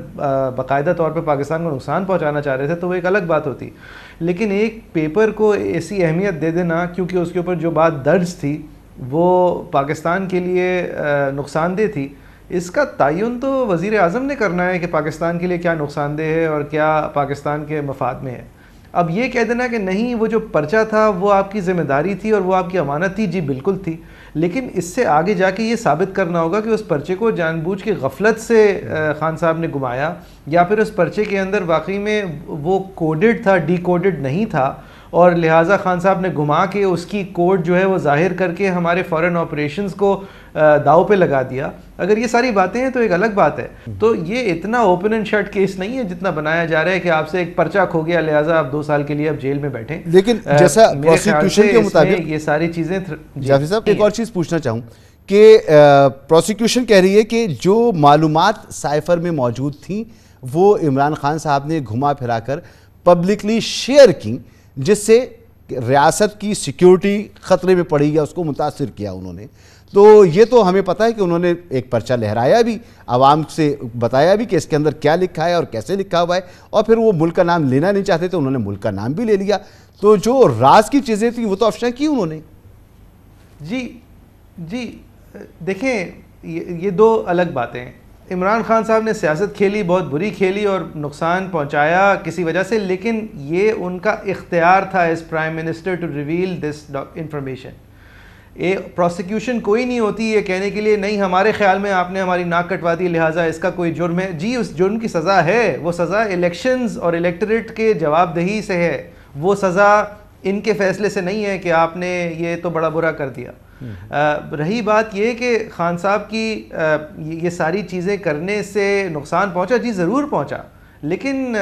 बाकायदा तौर पे पाकिस्तान को नुकसान पहुँचाना चाह रहे थे तो वो एक अलग बात होती, लेकिन एक पेपर को ऐसी अहमियत दे देना क्योंकि उसके ऊपर जो बात दर्ज थी वो पाकिस्तान के लिए नुकसानदेह थी, इसका तयन तो वज़ीर आज़म ने करना है कि पाकिस्तान के लिए क्या नुकसानदेह है और क्या पाकिस्तान के मफाद में है। अब ये कह देना कि नहीं वो जो पर्चा था वो आपकी ज़िम्मेदारी थी और वो आपकी अमानत थी, जी बिल्कुल थी, लेकिन इससे आगे जाके ये साबित करना होगा कि उस पर्चे को जानबूझ के गफलत से खान साहब ने घुमाया या फिर उस पर्चे के अंदर वाकई में वो कोडेड था, डीकोडेड नहीं था और लिहाजा खान साहब ने घुमा के उसकी कोड जो है वो जाहिर करके हमारे फॉरेन ऑपरेशंस को दाव पे लगा दिया। अगर ये सारी बातें हैं तो एक अलग बात है। तो ये इतना ओपन एंड शट केस नहीं है जितना बनाया जा रहा है कि आपसे एक पर्चा खो गया लिहाजा आप 2 साल के लिए अब जेल में बैठे। लेकिन जैसा प्रोसिक्यूशन के मुताबिक ये सारी चीज़ें जाफरी साहब एक और चीज़ पूछना चाहूँ कि प्रोसिक्यूशन कह रही है कि जो मालूमात साइफर में मौजूद थी वो इमरान खान साहब ने घुमा फिरा कर पब्लिकली शेयर की, जिससे रियासत की सिक्योरिटी ख़तरे में पड़ी या उसको मुतासिर किया उन्होंने। तो ये तो हमें पता है कि उन्होंने एक पर्चा लहराया भी, आवाम से बताया भी कि इसके अंदर क्या लिखा है और कैसे लिखा हुआ है, और फिर वो मुल्क का नाम लेना नहीं चाहते तो उन्होंने मुल्क का नाम भी ले लिया। तो जो राज की चीज़ें थी वो तो अफशा की उन्होंने। जी देखें, ये 2 अलग बातें हैं। इमरान खान साहब ने सियासत खेली, बहुत बुरी खेली और नुकसान पहुंचाया किसी वजह से, लेकिन ये उनका इख्तियार था as prime minister to reveal this information. Prosecution कोई नहीं होती ये कहने के लिए नहीं हमारे ख्याल में आपने हमारी नाक कटवा दी लिहाजा इसका कोई जुर्म है। जी, उस जुर्म की सज़ा है, वो सज़ा इलेक्शंस और इलेक्टोरेट के जवाबदेही से है, वो सज़ा इनके फैसले से नहीं है कि आपने ये तो बड़ा बुरा कर दिया। रही बात ये कि खान साहब की ये सारी चीज़ें करने से नुकसान पहुंचा, जी ज़रूर पहुंचा, लेकिन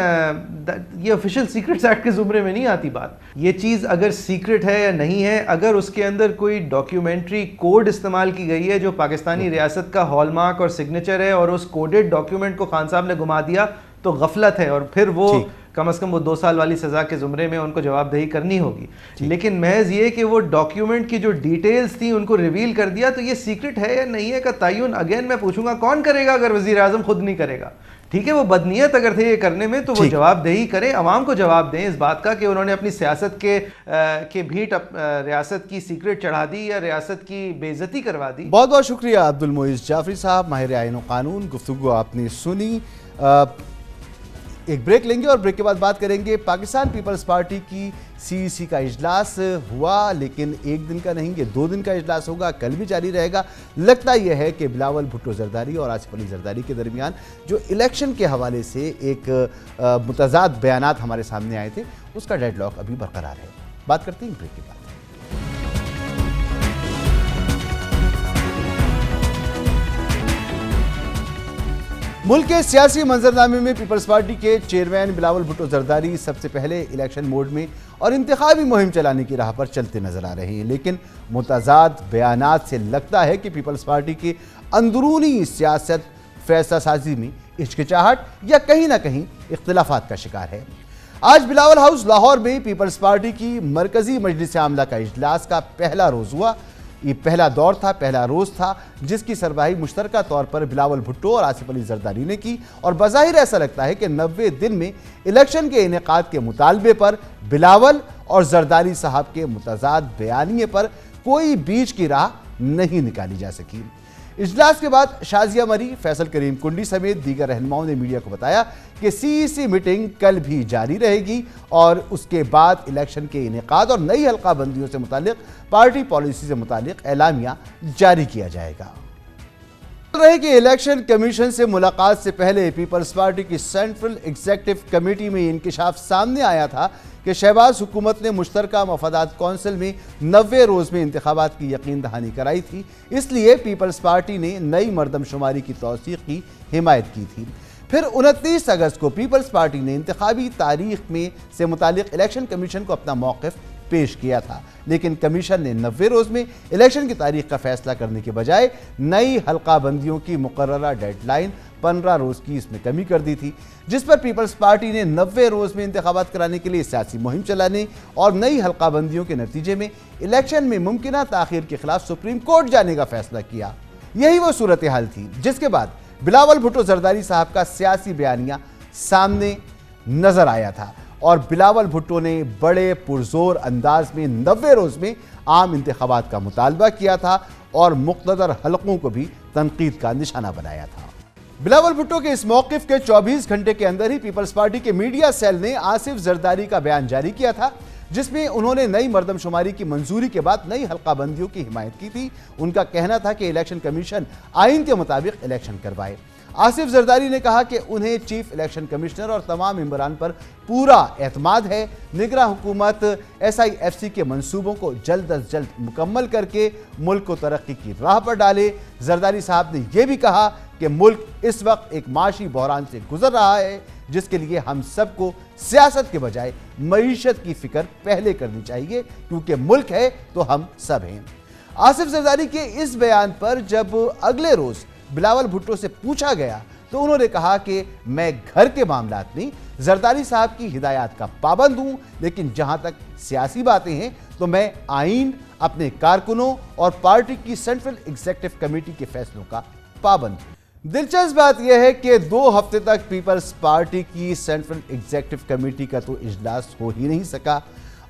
ये ऑफिशियल सीक्रेट्स एक्ट के ज़ुमरे में नहीं आती बात। ये चीज़ अगर सीक्रेट है या नहीं है, अगर उसके अंदर कोई डॉक्यूमेंट्री कोड इस्तेमाल की गई है जो पाकिस्तानी रियासत का हॉलमार्क और सिग्नेचर है और उस कोडेड डॉक्यूमेंट को खान साहब ने घुमा दिया तो गफलत है और फिर वो कम से कम वो 2 साल वाली सज़ा के ज़ुमरे में उनको जवाबदेही करनी होगी। लेकिन महज ये कि वो डॉक्यूमेंट की जो डिटेल्स थी उनको रिवील कर दिया, तो ये सीक्रेट है या नहीं है का तयन अगेन मैं पूछूंगा कौन करेगा अगर वज़ीर आज़म खुद नहीं करेगा। ठीक है, वो बदनीयत अगर थे ये करने में तो वो जवाबदेही करें, अवाम को जवाब दें इस बात का कि उन्होंने अपनी सियासत के भीट रियासत की सीक्रेट चढ़ा दी या रियासत की बेइज्जती करवा दी। बहुत बहुत शुक्रिया अब्दुल मोइज़ जाफ़री साहब, माहिर आईन व कानून। गुफ्तगू आपने सुनी। एक ब्रेक लेंगे और ब्रेक के बाद बात करेंगे। पाकिस्तान पीपल्स पार्टी की CEC का इजलास हुआ, लेकिन एक दिन का नहीं, ये 2 दिन का इजलास होगा, कल भी जारी रहेगा। लगता यह है कि बिलावल भुट्टो जरदारी और आसिफ अली जरदारी के दरमियान जो इलेक्शन के हवाले से एक मुतज़ाद बयानात हमारे सामने आए थे, उसका डेडलॉक अभी बरकरार है। बात करते हैं ब्रेक के बाद। मुल्क के सियासी मंजरनामे में पीपल्स पार्टी के चेयरमैन बिलावल भुट्टो जरदारी सबसे पहले इलेक्शन मोड में और इंतखाबी मुहिम चलाने की राह पर चलते नजर आ रहे हैं, लेकिन मुतजाद बयानात से लगता है कि पीपल्स पार्टी की अंदरूनी सियासत फैसला साजी में हिचकिचाहट या कहीं ना कहीं इख्तिलाफात का शिकार है। आज बिलावल हाउस लाहौर में पीपल्स पार्टी की मरकजी मजलिस आमला का इजलास का पहला रोज हुआ। ये पहला दौर था, पहला रोज था, जिसकी सरबराही मुश्तरका तौर पर बिलावल भुट्टो और आसिफ अली जरदारी ने की और बज़ाहिर ऐसा लगता है कि 90 दिन में इलेक्शन के इनेकाद के मुतालबे पर बिलावल और जरदारी साहब के मुतजाद बयानिए पर कोई बीच की राह नहीं निकाली जा सकी। इजलास के बाद शाजिया मरी, फैसल करीम कुंडी समेत दीगर रहनुमाओं ने मीडिया को बताया कि सीईसी मीटिंग कल भी जारी रहेगी और उसके बाद इलेक्शन के इनेकाद और नई हल्काबंदियों से मुतालिक पार्टी पॉलिसी से मुतालिक एलामिया जारी किया जाएगा। रहे कि इलेक्शन कमीशन से मुलाकात से पहले पीपल्स पार्टी की सेंट्रल एग्जीक्यूटिव कमेटी में इंकिशाफ सामने आया था कि शहबाज हुकूमत ने मुश्तरका मफादात कौंसिल में 90 रोज में इंतखाबात की यकीन दहानी कराई थी, इसलिए पीपल्स पार्टी ने नई मरदमशुमारी की तौसीक की हिमायत की थी। फिर 29 अगस्त को पीपल्स पार्टी ने इंतखाबी तारीख में से मुतालिक इलेक्शन कमीशन को अपना मौक़िफ़ पेश किया था, लेकिन कमीशन ने 90 रोज में इलेक्शन की तारीख का फैसला करने के बजाय नई हल्काबंदियों की मुकर्ररा डेडलाइन 15 रोज की इसमें कमी कर दी थी, जिस पर पीपल्स पार्टी ने 90 रोज में इंतखाबात कराने के लिए सियासी मुहिम चलाने और नई हल्काबंदियों के नतीजे में इलेक्शन में मुमकिना ताखीर के खिलाफ सुप्रीम कोर्ट जाने का फैसला किया। यही वो सूरत हाल थी जिसके बाद बिलावल भुट्टो जरदारी साहब का सियासी बयानिया सामने नजर आया था और बिलावल भुट्टो ने बड़े पुरजोर अंदाज में 90 रोज में आम इंतखाबात का मुतालबा किया था और मुक़्तदर हलकों को भी तनकीद का निशाना बनाया था। बिलावल भुट्टो के इस मौक़िफ़ के 24 घंटे के अंदर ही पीपल्स पार्टी के मीडिया सेल ने आसिफ जरदारी का बयान जारी किया था, जिसमें उन्होंने नई मरदमशुमारी की मंजूरी के बाद नई हल्काबंदियों की हिमायत की थी। उनका कहना था कि इलेक्शन कमीशन आइन के मुताबिक इलेक्शन करवाए। आसिफ जरदारी ने कहा कि उन्हें चीफ इलेक्शन कमिश्नर और तमाम मेंबरान पर पूरा एतमाद है। निगरां हुकूमत SIFC के मंसूबों को जल्द अज जल्द मुकम्मल करके मुल्क को तरक्की की राह पर डाले। जरदारी साहब ने यह भी कहा कि मुल्क इस वक्त एक माशी बहरान से गुजर रहा है, जिसके लिए हम सबको सियासत के बजाय मईशत की फिक्र पहले करनी चाहिए, क्योंकि मुल्क है तो हम सब हैं। आसिफ जरदारी के इस बयान पर जब अगले रोज बिलावल भुट्टो से पूछा गया तो उन्होंने कहा कि मैं घर के मामलात में जरदारी साहब की हिदायत का पाबंद हूं, लेकिन जहां तक सियासी बातें हैं तो मैं आइन, अपने कारकुनों और पार्टी की सेंट्रल एग्जीक्यूटिव कमेटी के फैसलों का पाबंद हूं। दिलचस्प बात यह है कि 2 हफ्ते तक पीपल्स पार्टी की सेंट्रल एग्जीक्यूटिव कमेटी का तो इजलास हो ही नहीं सका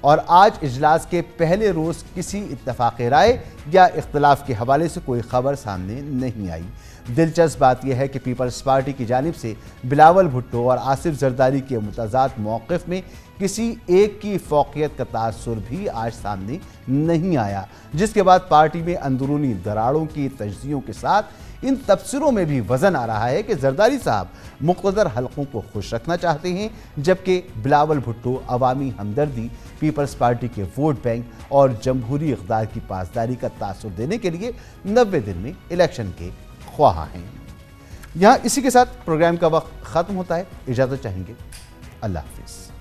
और आज इजलास के पहले रोज किसी इत्तफाक राय या इख्तलाफ के हवाले से कोई खबर सामने नहीं आई। दिलचस्प बात यह है कि पीपल्स पार्टी की जानिब से बिलावल भुट्टो और आसिफ जरदारी के मुतजाद मौक़िफ़ में किसी एक की फ़ौक़ियत का तासुर भी आज सामने नहीं आया, जिसके बाद पार्टी में अंदरूनी दरारों की तजज़ियों के साथ इन तबसरों में भी वज़न आ रहा है कि जरदारी साहब मुक़्तदर हलकों को खुश रखना चाहते हैं, जबकि बिलावल भुट्टो अवामी हमदर्दी, पीपल्स पार्टी के वोट बैंक और जमहूरी इक़्तिदार की पासदारी का तासुर देने के लिए 90 दिन में इलेक्शन के ख्वाह हैं। यहाँ इसी के साथ प्रोग्राम का वक्त ख़त्म होता है। इजाज़त चाहेंगे। अल्लाह हाफ़िज़।